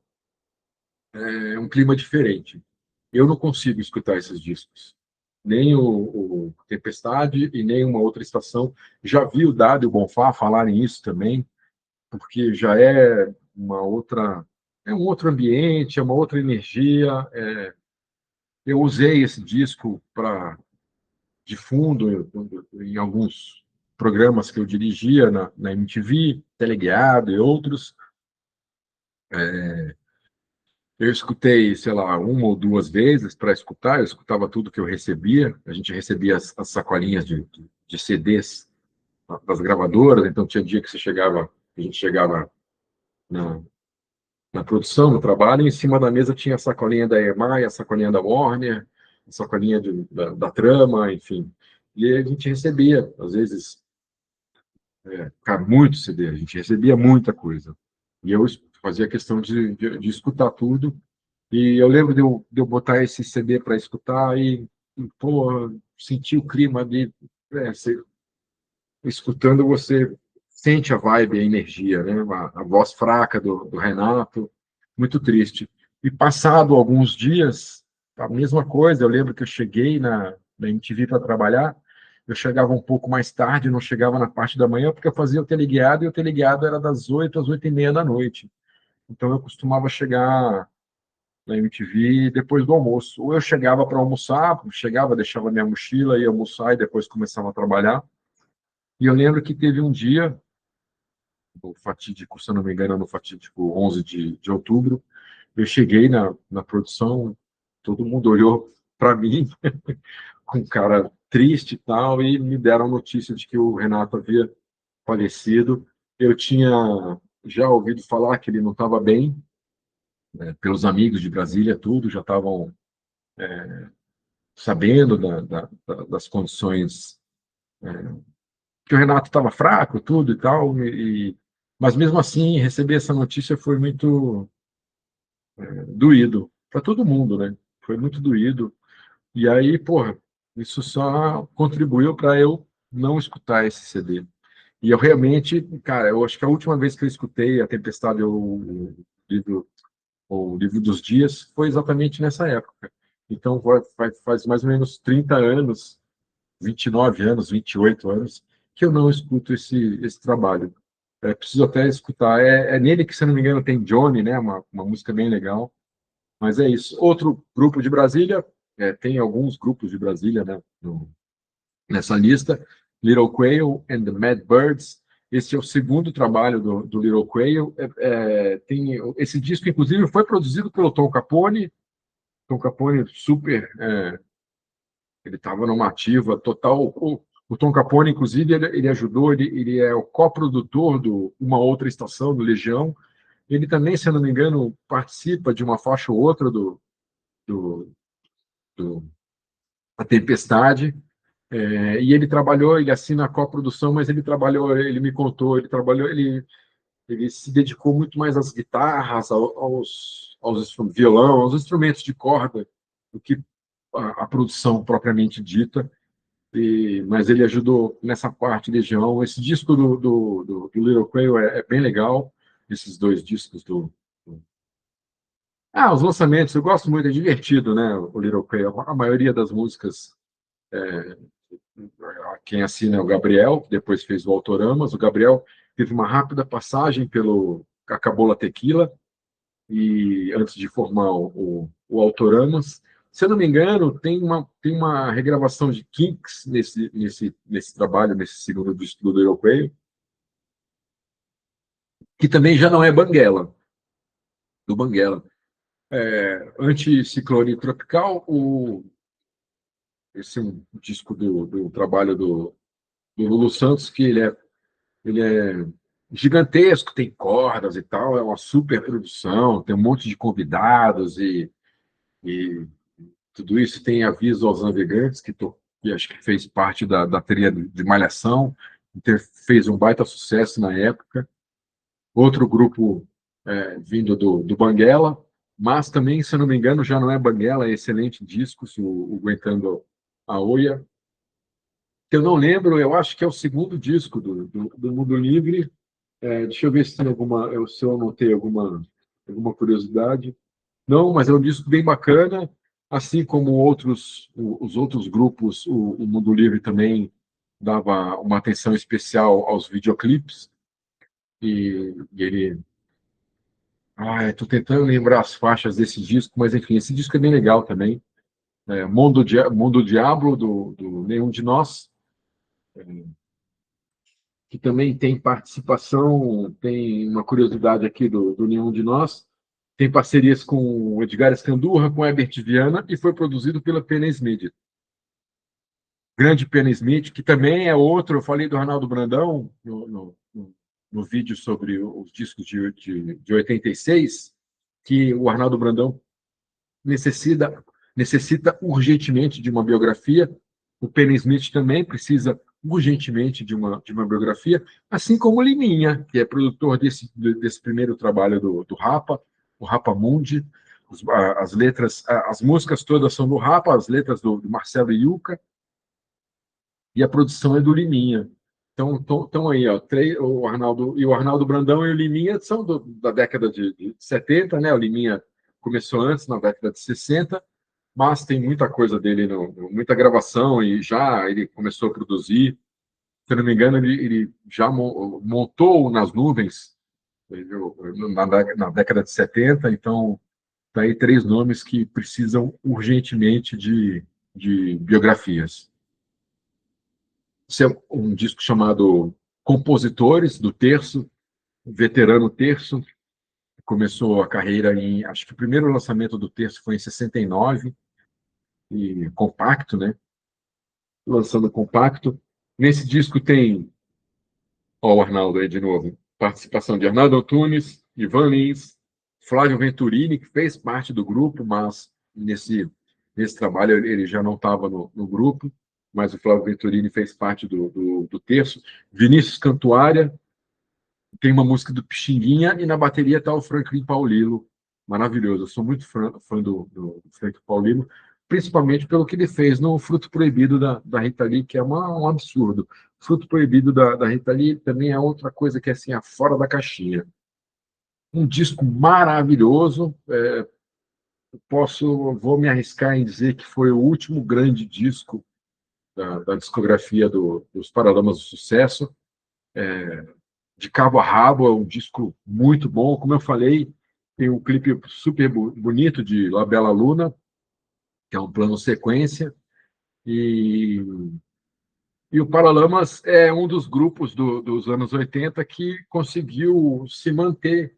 diferente. Eu não consigo escutar esses discos. Nem o Tempestade e nem uma outra estação. Já vi o Dado e o Bonfá falarem isso também, porque já é um outro ambiente, é uma outra energia. Eu usei esse disco de fundo em alguns programas que eu dirigia na MTV, Teleguiado e outros. Eu escutei, sei lá, uma ou duas vezes para escutar, eu escutava tudo que eu recebia. A gente recebia as sacolinhas de CDs das gravadoras, então tinha dia que a gente chegava na, na produção, no trabalho, e em cima da mesa tinha a sacolinha da EMI, a sacolinha da Warner, a sacolinha da Trama, enfim. E a gente recebia, às vezes, cara, muito CD, a gente recebia muita coisa. E eu fazia questão de escutar tudo. E eu lembro de eu botar esse CD para escutar pô, sentir o clima de. Escutando, você sente a vibe, a energia, né? A voz fraca do Renato, muito triste. E passado alguns dias, a mesma coisa. Eu lembro que eu cheguei na MTV para trabalhar, eu chegava um pouco mais tarde, não chegava na parte da manhã, porque eu fazia o teleguiado, e o teleguiado era das 8 às 8h30 da noite. Então eu costumava chegar na MTV depois do almoço. Ou eu chegava para almoçar, deixava minha mochila, ia almoçar e depois começava a trabalhar. E eu lembro que teve um dia, no fatídico, se eu não me engano, no fatídico 11 de outubro, eu cheguei na produção, todo mundo olhou para mim com cara triste e tal, e me deram a notícia de que o Renato havia falecido. Eu tinha já ouvido falar que ele não estava bem, né, pelos amigos de Brasília, tudo, já estavam sabendo das condições, que o Renato estava fraco, tudo e tal, mas mesmo assim, receber essa notícia foi muito doído para todo mundo, né? Foi muito doído. E aí, porra, isso só contribuiu para eu não escutar esse CD. E eu realmente, cara, eu acho que a última vez que eu escutei A Tempestade, livro, o livro dos Dias, foi exatamente nessa época. Então, faz mais ou menos 30 anos, 29 anos, 28 anos, que eu não escuto esse trabalho. Preciso até escutar. É nele que, se não me engano, tem Johnny, né? Uma música bem legal. Mas é isso. Outro grupo de Brasília, tem alguns grupos de Brasília, né, nessa lista. Little Quail and the Mad Birds. Esse é o segundo trabalho do Little Quail. Esse disco, inclusive, foi produzido pelo Tom Capone. Tom Capone, super. Ele estava numa ativa total. O Tom Capone, inclusive, ele ajudou, ele é o coprodutor do Uma Outra Estação, do Legião. Ele também, se eu não me engano, participa de uma faixa ou outra do, do A Tempestade. E ele trabalhou, ele assina a coprodução, mas ele trabalhou, ele me contou, ele se dedicou muito mais às guitarras, aos violão, aos instrumentos de corda, do que a produção propriamente dita. Mas ele ajudou nessa parte Legião. Esse disco do Little Quail é bem legal, esses dois discos os lançamentos, eu gosto muito, é divertido, né, o Little Quail. A maioria das músicas, quem assina é o Gabriel, que depois fez o Autoramas. O Gabriel teve uma rápida passagem pelo Cacabola Tequila, e antes de formar o Autoramas. Se eu não me engano, tem uma regravação de Kinks nesse trabalho, nesse segundo disco do Europeu, que também já não é Banguela, do Banguela. Anticiclone Tropical, esse é um disco do trabalho do Lulu Santos, que ele é Ele é gigantesco, tem cordas e tal, é uma super produção, tem um monte de convidados e tudo isso tem aviso aos navegantes, que acho que fez parte da trilha de Malhação, fez um baita sucesso na época. Outro grupo vindo do Banguela, mas também, se eu não me engano, já não é Banguela, é excelente disco, o Aguentando a Oia. Eu não lembro, eu acho que é o segundo disco do Mundo Livre. Deixa eu ver se tem se eu anotei alguma curiosidade. Não, mas é um disco bem bacana, assim como os outros grupos, o Mundo Livre também dava uma atenção especial aos videoclipes, e ele... estou tentando lembrar as faixas desse disco, mas enfim, esse disco é bem legal também. Mundo Diablo, do Nenhum de Nós, que também tem participação, tem uma curiosidade aqui do Nenhum de Nós, tem parcerias com o Edgar Escandurra, com Herbert Viana, e foi produzido pela Pena Smith. Grande Pena Smith, que também é outro, eu falei do Arnaldo Brandão no vídeo sobre os discos de 86, que o Arnaldo Brandão necessita, necessita urgentemente de uma biografia, o Pena Smith também precisa urgentemente de uma biografia, assim como o Liminha, que é produtor desse primeiro trabalho do Rapa, o Rapa Mundi. As letras, as músicas todas são do Rapa, as letras do Marcelo Iuca, e a produção é do Liminha. Então aí, ó, o Arnaldo Brandão e o Liminha são da década de 70, né? O Liminha começou antes, na década de 60, mas tem muita coisa dele, muita gravação, e já ele começou a produzir. Se eu não me engano, ele já montou nas nuvens na década de 70, então tá aí três nomes que precisam urgentemente de biografias. Esse é um disco chamado Compositores, do Terço, veterano Terço. Começou a carreira acho que o primeiro lançamento do Terço foi em 69, e compacto, né? Lançando compacto. Nesse disco tem, ó, o Arnaldo aí de novo, participação de Arnaldo Antunes, Ivan Lins, Flávio Venturini, que fez parte do grupo, mas nesse trabalho ele já não estava no grupo, mas o Flávio Venturini fez parte do Terço. Vinícius Cantuária, tem uma música do Pixinguinha, e na bateria está o Franklin Paulilo, maravilhoso. Eu sou muito fã do Franklin Paulilo, principalmente pelo que ele fez no Fruto Proibido da Rita Lee, que é um absurdo. Fruto Proibido da Rita Lee também é outra coisa que é assim, fora da caixinha. Um disco maravilhoso. Vou me arriscar em dizer que foi o último grande disco da discografia dos Paralamas do Sucesso. De cabo a rabo, é um disco muito bom. Como eu falei, tem um clipe super bonito de La Bella Luna, que é um plano sequência, e, e o Paralamas é um dos grupos dos anos 80 que conseguiu se manter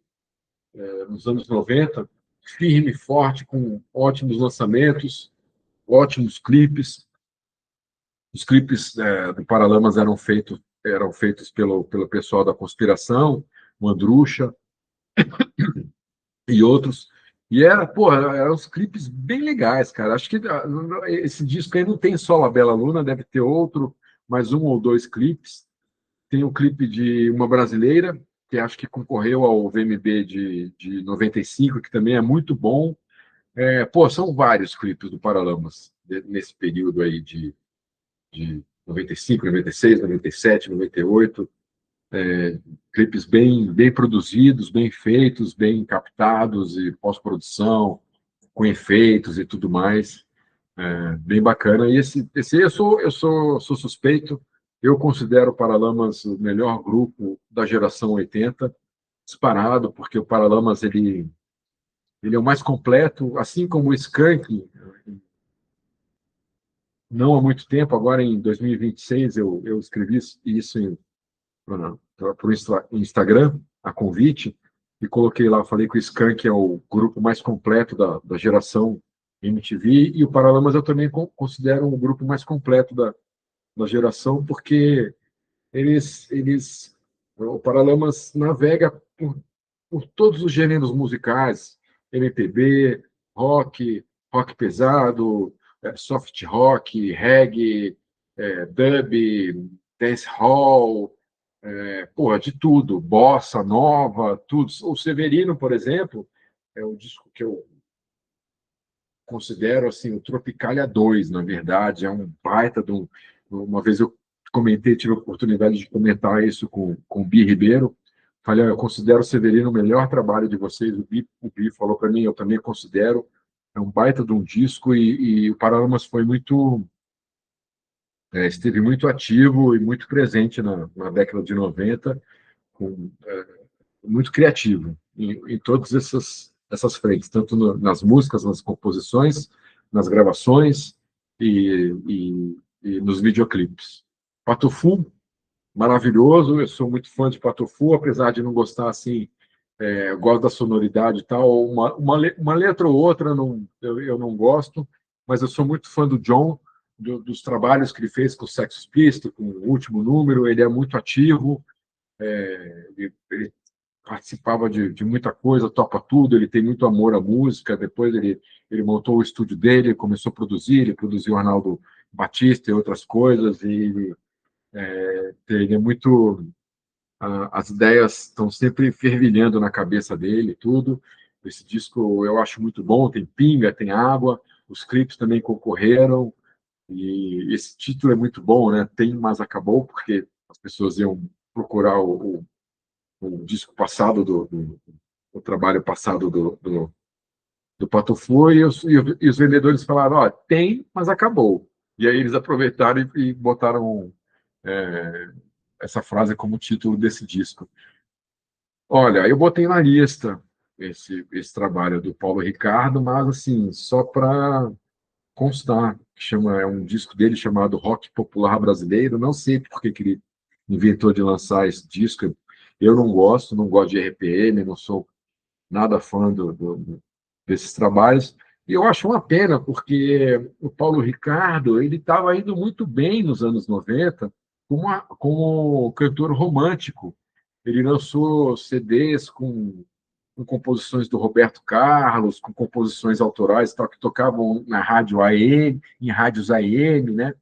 nos anos 90, firme, forte, com ótimos lançamentos, ótimos clipes. Os clipes do Paralamas eram feitos pelo pessoal da Conspiração, o Andrucha e outros. E eram uns clipes bem legais, cara. Acho que esse disco aí não tem só La Bella Luna, deve ter outro, mais um ou dois clipes. Tem o clipe de Uma Brasileira, que acho que concorreu ao VMB de 95, que também é muito bom. São vários clipes do Paralamas nesse período aí de 95, 96, 97, 98. Clipes bem produzidos, bem feitos, bem captados, e pós-produção, com efeitos e tudo mais. Bem bacana. E esse eu sou suspeito. Eu considero o Paralamas o melhor grupo da geração 80, disparado, porque o Paralamas ele é o mais completo, assim como o Skank. Não há muito tempo, agora em 2026, eu escrevi isso para o Instagram, a convite, e coloquei lá, falei que o Skank é o grupo mais completo da geração MTV, e o Paralamas eu também considero um grupo mais completo da geração, porque eles O Paralamas navega por todos os gêneros musicais, MPB, rock, rock pesado, soft rock, reggae, dub, dancehall, porra, de tudo, bossa nova, tudo. O Severino, por exemplo, é um disco que eu considero assim o Tropicália 2, na verdade, é um baita de um. Uma vez eu comentei, tive a oportunidade de comentar isso com o Bi Ribeiro. Falei, eu considero o Severino o melhor trabalho de vocês. O Bi falou para mim, eu também considero. É um baita de um disco e o Paralamas foi muito, esteve muito ativo e muito presente na década de 90, com, muito criativo em todas essas frentes, tanto nas músicas, nas composições, nas gravações e nos videoclipes. Patufu, maravilhoso, eu sou muito fã de Patufu, apesar de não gostar assim, eu gosto da sonoridade e tal, uma letra ou outra eu não gosto, mas eu sou muito fã do John, dos trabalhos que ele fez com o Sex Pistols, com o último número, ele é muito ativo, ele participava de muita coisa, topa tudo, ele tem muito amor à música, depois ele montou o estúdio dele, começou a produzir, ele produziu o Arnaldo Batista e outras coisas, e ele é muito... As ideias estão sempre fervilhando na cabeça dele, tudo. Esse disco eu acho muito bom, tem pinga, tem água, os clipes também concorreram, e esse título é muito bom, né? Tem, mas acabou, porque as pessoas iam procurar o disco passado o trabalho passado do Patufu e os vendedores falaram, ó, tem, mas acabou. E aí eles aproveitaram e botaram é, essa frase como título desse disco. Olha, eu botei na lista esse trabalho do Paulo Ricardo, mas assim, só para constar, é um disco dele chamado Rock Popular Brasileiro, não sei por que ele inventou de lançar esse disco, eu não gosto de RPM, não sou nada fã desses trabalhos. E eu acho uma pena, porque o Paulo Ricardo ele estava indo muito bem nos anos 90 como cantor romântico. Ele lançou CDs com composições do Roberto Carlos, com composições autorais tal, que tocavam na rádio AM, em rádios AM, né?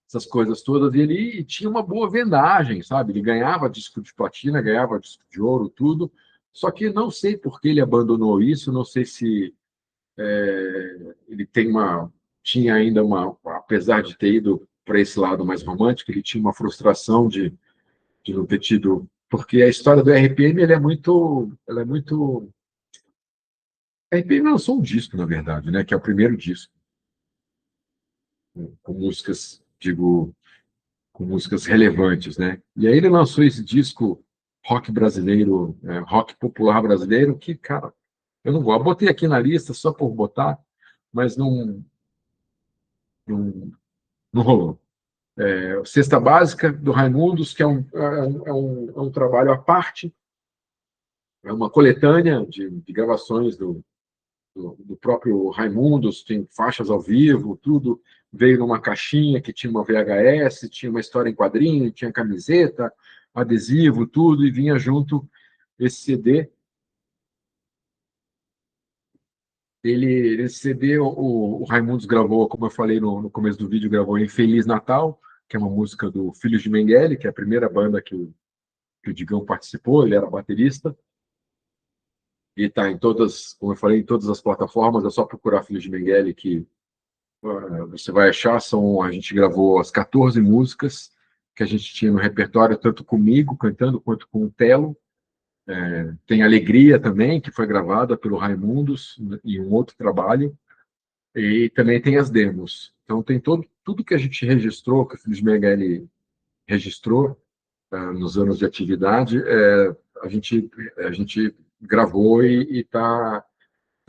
Essas coisas todas, e ele tinha uma boa vendagem, sabe? Ele ganhava disco de platina, ganhava disco de ouro, tudo. Só que não sei por que ele abandonou isso, não sei se ele tinha ainda apesar de ter ido para esse lado mais romântico, ele tinha uma frustração de não ter tido, porque a história do RPM ela é muito. A RPM lançou um disco, na verdade, né? Que é o primeiro disco, com músicas, digo, com músicas relevantes, né? E aí ele lançou esse disco rock brasileiro, rock popular brasileiro, que, cara, eu não gosto. Eu botei aqui na lista só por botar, mas não, não rolou. Cesta Básica, do Raimundos, que é um trabalho à parte, é uma coletânea de gravações do próprio Raimundos, tem faixas ao vivo, tudo veio numa caixinha que tinha uma VHS, tinha uma história em quadrinho, tinha camiseta, adesivo, tudo, e vinha junto esse CD. Esse CD, o Raimundos gravou, como eu falei no começo do vídeo, gravou em Feliz Natal, que é uma música do Filhos de Mengele, que é a primeira banda que o Digão participou, ele era baterista, e está em todas, como eu falei, em todas as plataformas, é só procurar Filhos de Mengele que você vai achar. A gente gravou as 14 músicas que a gente tinha no repertório, tanto comigo cantando quanto com o Telo. Tem Alegria também, que foi gravada pelo Raimundos em um outro trabalho, e também tem as demos. Então tem tudo que a gente registrou, que o Filhos de Mengele registrou nos anos de atividade, a gente gravou e está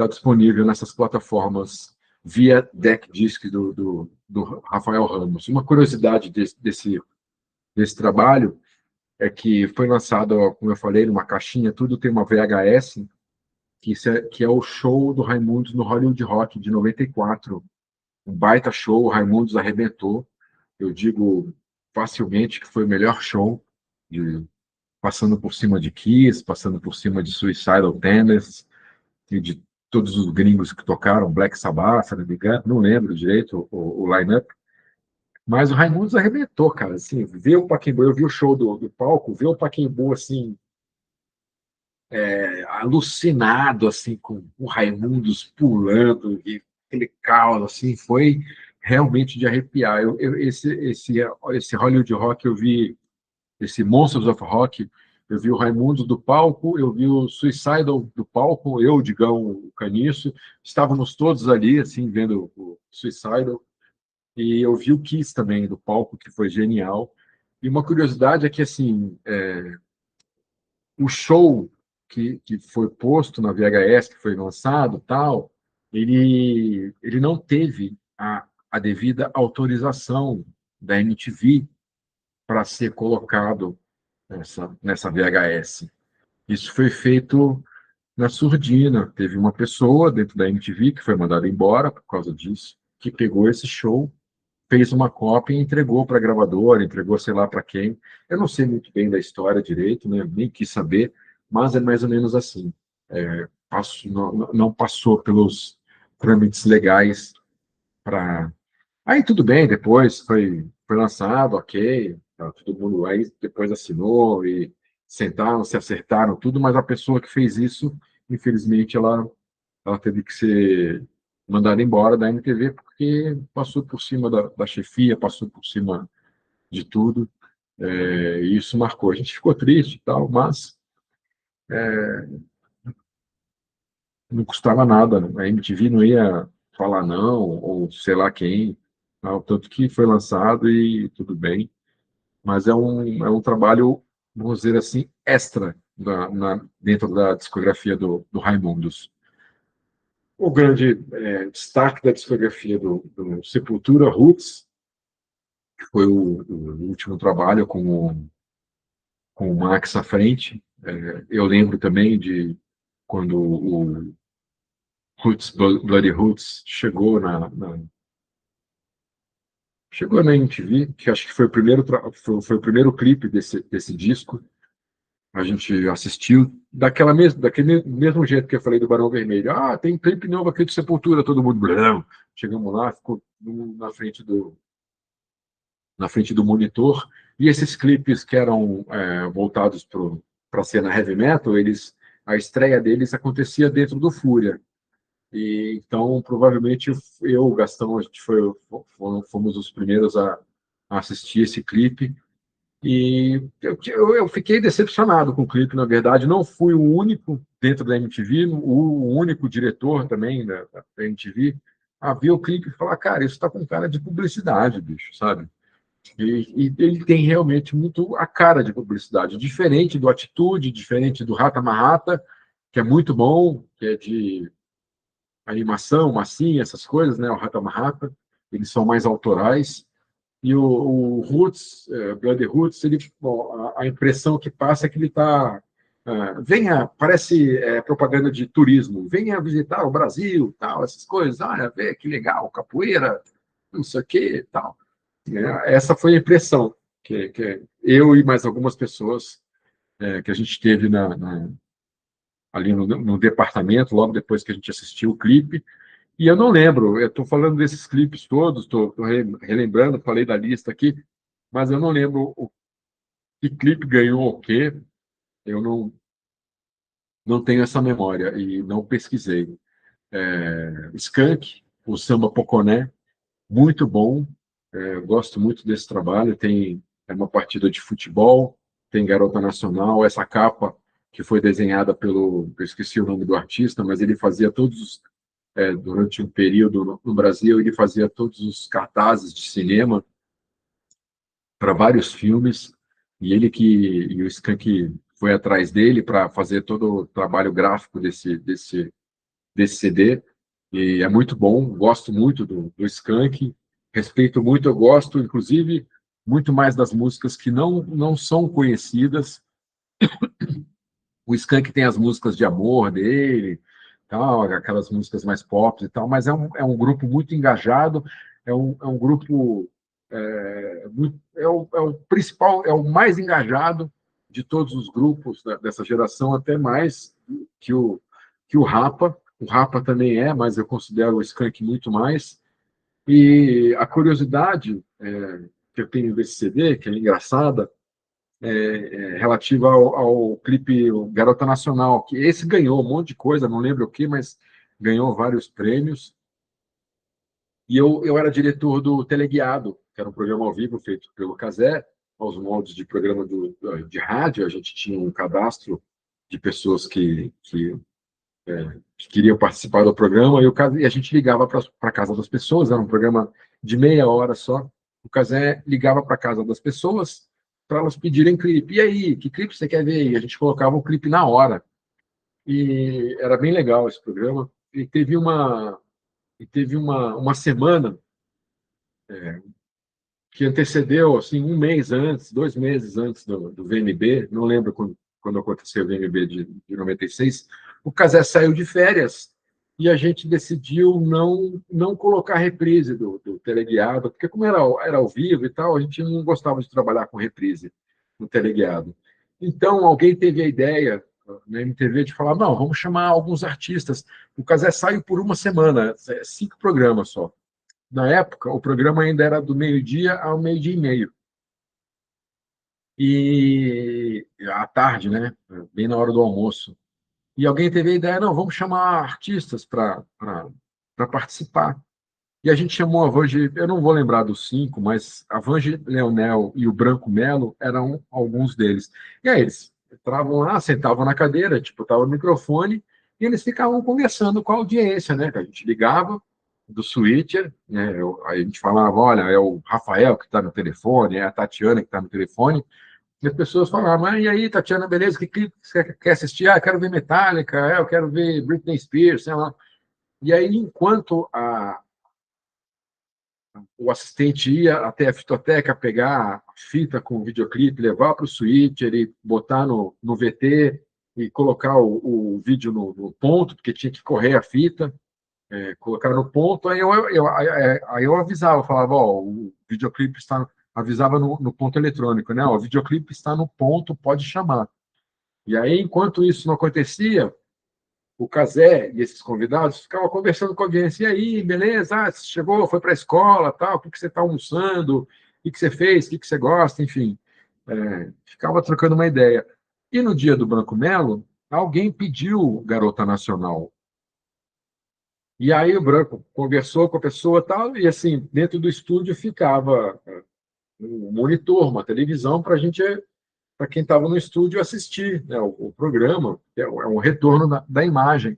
disponível nessas plataformas via Deck Disc do Rafael Ramos. Uma curiosidade desse trabalho é que foi lançado, como eu falei, numa caixinha, tudo tem uma VHS, que é o show do Raimundos no Hollywood Rock de 94. Um baita show, o Raimundos arrebentou. Eu digo facilmente que foi o melhor show passando por cima de Kiss, passando por cima de Suicidal Tendencies e de todos os gringos que tocaram, Black Sabbath, se não me engano, não lembro direito o line-up, mas o Raimundos arrebentou, cara, assim, ver o Pacaembu, eu vi o show do palco, ver o Pacaembu, assim, alucinado, assim, com o Raimundos pulando, e aquele caos, assim, foi realmente de arrepiar. Esse Hollywood Rock eu vi, esse Monsters of Rock, eu vi o Raimundos do palco, eu vi o Suicidal do palco, eu, Digão, o Caniço, estávamos todos ali, assim, vendo o Suicidal, e eu vi o Kiss também do palco, que foi genial. E uma curiosidade é que, assim, o show que foi posto na VHS, que foi lançado, tal, ele não teve a devida autorização da MTV para ser colocado nessa VHS. Isso foi feito na surdina. Teve uma pessoa dentro da MTV que foi mandada embora por causa disso, que pegou esse show, fez uma cópia e entregou para a gravadora, entregou sei lá para quem. Eu não sei muito bem da história direito, né? Nem quis saber, mas é mais ou menos assim. Não passou pelos trâmites legais para. Aí tudo bem, depois foi lançado, ok, tá, todo mundo aí depois assinou e sentaram, se acertaram, tudo, mas a pessoa que fez isso, infelizmente, ela teve que ser mandada embora da MTV porque passou por cima da chefia, passou por cima de tudo, e isso marcou. A gente ficou triste e tal, mas não custava nada, né? A MTV não ia falar não, ou sei lá quem, tal, tanto que foi lançado e tudo bem, mas é um trabalho, vamos dizer assim, extra dentro da discografia do Raimundos. O grande destaque da discografia do Sepultura, Roots, que foi o último trabalho com o Max à frente. Eu lembro também de quando o Roots, Bloody Roots, chegou na MTV, que acho que foi foi o primeiro clipe desse disco. A gente assistiu daquele mesmo jeito que eu falei do Barão Vermelho. Ah, tem clipe novo aqui de Sepultura, todo mundo. Blum. Chegamos lá, ficou na frente do monitor, e esses clipes que eram voltados para a cena heavy metal, a estreia deles acontecia dentro do Fúria. E então, provavelmente, o Gastão, a gente fomos os primeiros a assistir esse clipe, e eu fiquei decepcionado com o clipe, na verdade. Não fui o único dentro da MTV, o único diretor também da MTV, a ver o clipe e falar, cara, isso está com cara de publicidade, bicho, sabe? E ele tem realmente muito a cara de publicidade, diferente do Atitude, diferente do Rata Marrata, que é muito bom, que é de animação, massinha, essas coisas, né? O Rata Marrata, eles são mais autorais. E o Roots, Bloody Roots, bom, a impressão que passa é que ele está. Parece propaganda de turismo, venha visitar o Brasil, tal, essas coisas, olha, vê que legal, capoeira, não sei o que, tal. Essa foi a impressão que eu e mais algumas pessoas que a gente teve ali no departamento, logo depois que a gente assistiu o clipe. E eu não lembro, eu estou falando desses clipes todos, estou relembrando, falei da lista aqui, mas eu não lembro que clipe ganhou o quê, eu não tenho essa memória e não pesquisei. Skank, o Samba Poconé, muito bom. Eu gosto muito desse trabalho. É uma partida de futebol, tem Garota Nacional, essa capa que foi desenhada eu esqueci o nome do artista, mas ele fazia durante um período no Brasil, ele fazia todos os cartazes de cinema para vários filmes, e o Skank foi atrás dele para fazer todo o trabalho gráfico desse CD, e é muito bom, gosto muito do Skank, respeito muito, eu gosto, inclusive, muito mais das músicas que não são conhecidas. O Skank tem as músicas de amor dele, tal, aquelas músicas mais pop e tal, mas é um grupo muito engajado, é um grupo, é o principal, é o mais engajado, de todos os grupos dessa geração, até mais que o Rapa. O Rapa também mas eu considero o Skank muito mais. E a curiosidade que eu tenho desse CD, que é engraçada, relativa ao clipe Garota Nacional, que esse ganhou um monte de coisa, não lembro o que, mas ganhou vários prêmios. E eu era diretor do Teleguiado, que era um programa ao vivo feito pelo Cazé, aos moldes de programa de rádio. A gente tinha um cadastro de pessoas que queriam participar do programa, e a gente ligava para a casa das pessoas. Era um programa de meia hora só. O Cazé ligava para a casa das pessoas para elas pedirem clipe. E aí, que clipe você quer ver? E a gente colocava o clipe na hora. E era bem legal esse programa. E teve uma semana que antecedeu, assim, um mês antes, 2 meses antes do VMB, não lembro quando aconteceu o VMB de 96, o Cazé saiu de férias e a gente decidiu não colocar reprise do Teleguiado, porque como era ao vivo e tal, a gente não gostava de trabalhar com reprise no Teleguiado. Então, alguém teve a ideia na MTV de falar, não, vamos chamar alguns artistas. O Cazé saiu por uma semana, 5 programas só. Na época, o programa ainda era do meio-dia ao meio-dia e meio. E à tarde, né? Bem na hora do almoço. E alguém teve a ideia, não, vamos chamar artistas para participar. E a gente chamou a Vange, eu não vou lembrar dos 5, mas a Vange Leonel e o Branco Melo eram alguns deles. E aí eles entravam lá, sentavam na cadeira, tipo, tava o microfone, e eles ficavam conversando com a audiência, né? Que a gente ligava do switcher, né? Aí a gente falava, olha, é o Rafael que está no telefone, é a Tatiana que está no telefone, e as pessoas falavam, e aí, Tatiana, beleza, que clipe você quer assistir? Ah, eu quero ver Metallica, eu quero ver Britney Spears, sei lá. E aí, enquanto o assistente ia até a fitoteca pegar a fita com o videoclipe, levar para o switcher e botar no VT e colocar o vídeo no ponto, porque tinha que correr a fita, colocar no ponto, aí eu avisava, falava, ó, o videoclipe está, avisava no ponto eletrônico, né? Ó, o videoclipe está no ponto, pode chamar. E aí, enquanto isso não acontecia, o Cazé e esses convidados ficavam conversando com a audiência. E aí, beleza? Ah, você chegou, foi para a escola, tal, o que você está almoçando, o que você fez, o que você gosta, enfim. Ficava trocando uma ideia. E no dia do Branco Melo, alguém pediu Garota Nacional. E aí o Branco conversou com a pessoa tal, e assim, dentro do estúdio ficava um monitor, uma televisão para quem estava no estúdio assistir, né, o programa, que é um retorno da imagem.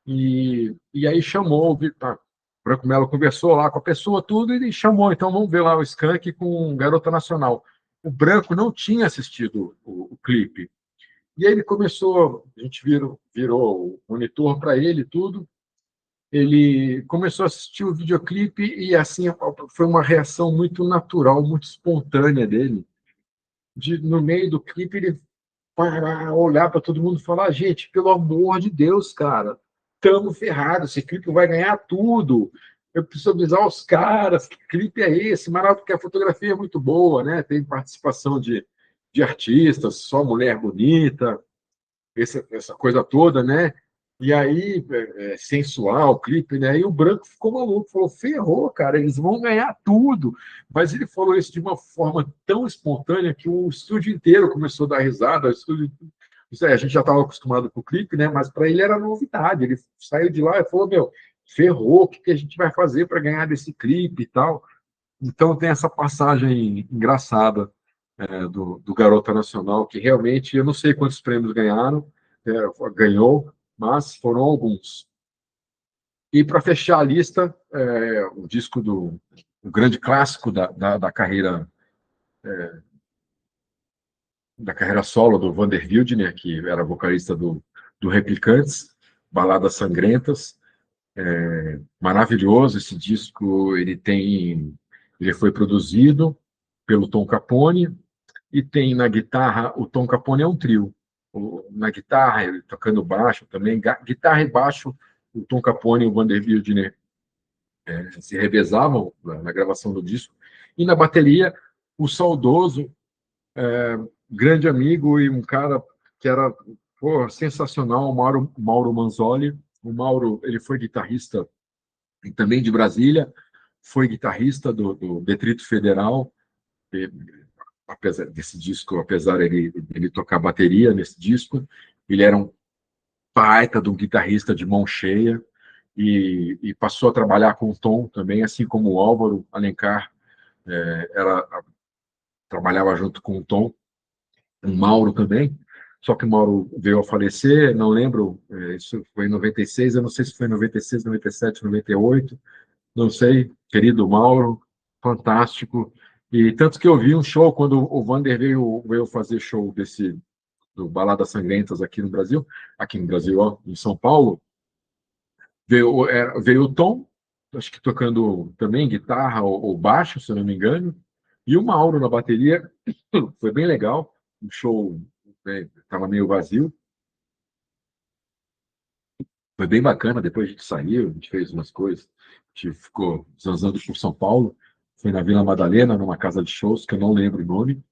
E aí chamou, o Branco Melo conversou lá com a pessoa, tudo, e chamou, então vamos ver lá o Skank com Garota Nacional. O Branco não tinha assistido o clipe. E aí ele começou, a gente virou o monitor para ele, tudo. Ele começou a assistir o videoclipe e, assim, foi uma reação muito natural, muito espontânea dele. No meio do clipe, ele parar, olhar para todo mundo e falar: gente, pelo amor de Deus, cara, estamos ferrados, esse clipe vai ganhar tudo. Eu preciso avisar os caras, que clipe é esse? Maravilhoso, porque a fotografia é muito boa, né? Tem participação de artistas, só mulher bonita, essa coisa toda, né? E aí, sensual, o clipe, né? E o Branco ficou maluco, falou: ferrou, cara, eles vão ganhar tudo. Mas ele falou isso de uma forma tão espontânea que o estúdio inteiro começou a dar risada. A gente já estava acostumado com o clipe, né? Mas para ele era novidade. Ele saiu de lá e falou: meu, ferrou, o que a gente vai fazer para ganhar desse clipe e tal? Então tem essa passagem engraçada do Garota Nacional, que realmente, eu não sei quantos prêmios ganhou, mas foram alguns. E para fechar a lista, o disco o grande clássico da carreira solo do Vander Wildner, que era vocalista do Replicantes, Baladas Sangrentas. Maravilhoso esse disco. Ele foi produzido pelo Tom Capone, e tem na guitarra, o Tom Capone é um trio. Na guitarra, ele tocando baixo também, guitarra e baixo, o Tom Capone e o Vander Wildner se revezavam na gravação do disco. E na bateria, o saudoso grande amigo e um cara que era, pô, sensacional, o Mauro Manzoli. O Mauro, ele foi guitarrista também de Brasília, foi guitarrista do Distrito Federal, e, apesar desse disco, apesar ele tocar bateria nesse disco, ele era um baita de um guitarrista de mão cheia, e passou a trabalhar com o Tom também, assim como o Álvaro Alencar trabalhava junto com o Tom, o Mauro também, só que o Mauro veio a falecer, não lembro, isso foi em 96, eu não sei se foi em 96, 97, 98, não sei, querido Mauro, fantástico, e tanto que eu vi um show quando o Vander veio fazer show do Baladas Sangrentas aqui no Brasil, ó, em São Paulo, veio o Tom, acho que tocando também guitarra ou baixo, se eu não me engano, e o Mauro na bateria. Foi bem legal. O show estava meio vazio. Foi bem bacana. Depois a gente saiu, a gente fez umas coisas. A gente ficou zanzando por São Paulo. Foi na Vila Madalena, numa casa de shows, que eu não lembro o nome.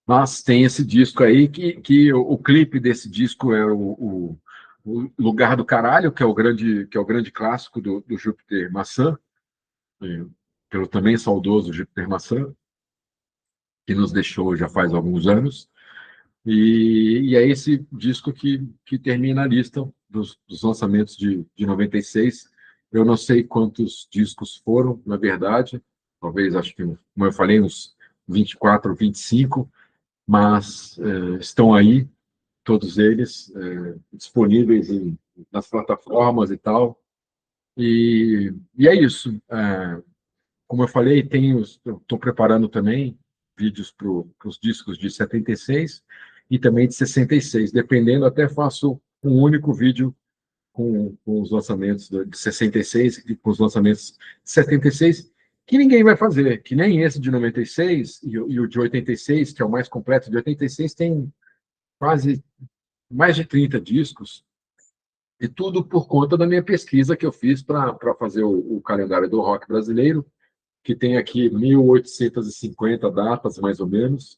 Mas tem esse disco aí, que o clipe desse disco é o Lugar do Caralho, que é o grande clássico do Júpiter Maçã, pelo também saudoso Júpiter Maçã, que nos deixou já faz alguns anos. E é esse disco que termina a lista dos lançamentos de 96. Eu não sei quantos discos foram, na verdade, talvez, acho que, como eu falei, uns 24, 25, mas estão aí, todos eles, disponíveis nas plataformas e tal. E é isso. Como eu falei, estou preparando também vídeos para os discos de 76 e também de 66. Dependendo, até faço um único vídeo com os lançamentos de 66 e com os lançamentos de 76, que ninguém vai fazer, que nem esse de 96 e o de 86, que é o mais completo. De 86 tem quase mais de 30 discos, e tudo por conta da minha pesquisa que eu fiz para fazer o calendário do rock brasileiro, que tem aqui 1.850 datas, mais ou menos,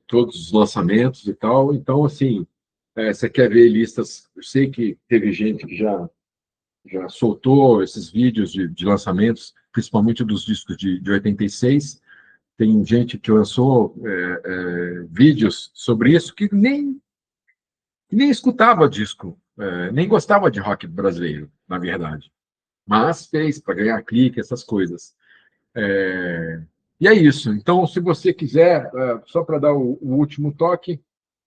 todos os lançamentos e tal. Então, assim, você quer ver listas? Eu sei que teve gente que já soltou esses vídeos de lançamentos, principalmente dos discos de 86. Tem gente que lançou vídeos sobre isso que nem escutava disco, nem gostava de rock brasileiro, na verdade. Mas fez para ganhar clique, essas coisas. É, e é isso. Então, se você quiser, só para dar o último toque,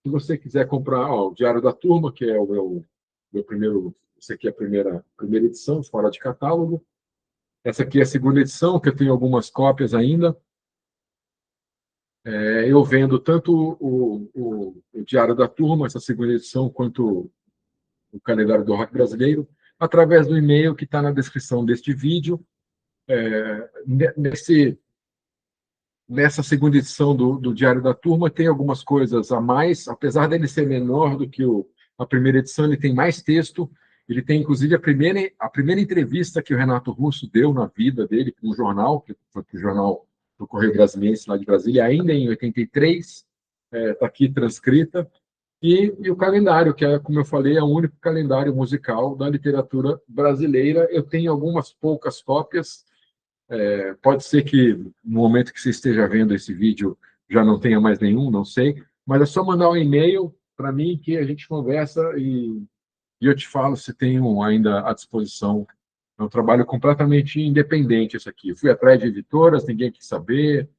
se você quiser comprar o Diário da Turma, que é o meu primeiro, essa aqui é a primeira edição, fora de catálogo. Essa aqui é a segunda edição, que eu tenho algumas cópias ainda. Eu vendo tanto o Diário da Turma, essa segunda edição, quanto o Calendário do Rock Brasileiro, através do e-mail que está na descrição deste vídeo. Nesse Nessa segunda edição do Diário da Turma, tem algumas coisas a mais, apesar dele ser menor do que a primeira edição, ele tem mais texto, ele tem, inclusive, a primeira entrevista que o Renato Russo deu na vida dele para um jornal, que foi para o jornal do Correio Brasiliense, lá de Brasília, ainda em 83, está aqui transcrita, e o calendário, que é, como eu falei, é o único calendário musical da literatura brasileira. Eu tenho algumas poucas cópias. Pode ser que no momento que você esteja vendo esse vídeo já não tenha mais nenhum, não sei, mas é só mandar um e-mail para mim que a gente conversa e eu te falo se tenho ainda à disposição. É um trabalho completamente independente esse aqui. Eu fui atrás de editoras, ninguém quis saber.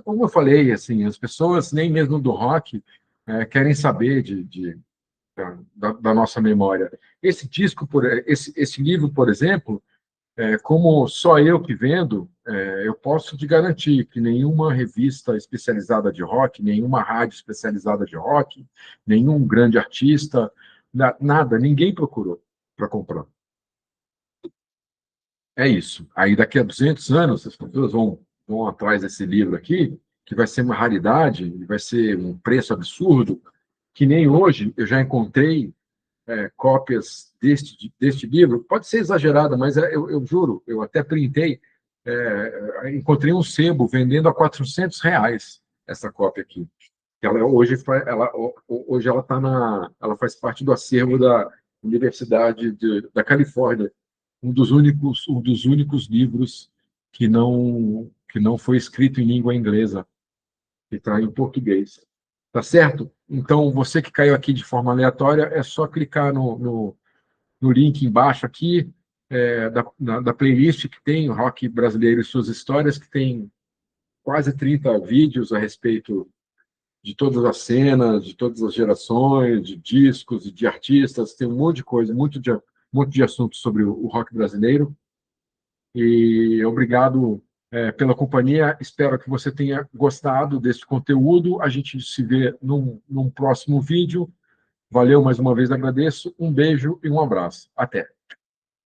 Como eu falei, assim, as pessoas, nem mesmo do rock, querem saber da nossa memória. Esse disco, esse livro, por exemplo, como só eu que vendo, eu posso te garantir que nenhuma revista especializada de rock, nenhuma rádio especializada de rock, nenhum grande artista, nada, ninguém procurou para comprar. É isso. Aí daqui a 200 anos, as pessoas vão atrás desse livro aqui, que vai ser uma raridade, vai ser um preço absurdo, que nem hoje eu já encontrei cópias deste livro. Pode ser exagerada, mas eu juro, eu até printei, encontrei um sebo vendendo a R$ 400. essa cópia aqui. Ela hoje hoje ela faz parte do acervo da Universidade da Califórnia, um dos únicos livros que não foi escrito em língua inglesa, que está em português. Tá certo? Então, você que caiu aqui de forma aleatória, é só clicar no link embaixo aqui, da playlist que tem o Rock Brasileiro e Suas Histórias, que tem quase 30 vídeos a respeito de todas as cenas, de todas as gerações, de discos, de artistas, tem um monte de coisa, um monte de assuntos sobre o rock brasileiro. E obrigado, pela companhia. Espero que você tenha gostado desse conteúdo. A gente se vê num próximo vídeo. Valeu mais uma vez, agradeço. Um beijo e um abraço. Até.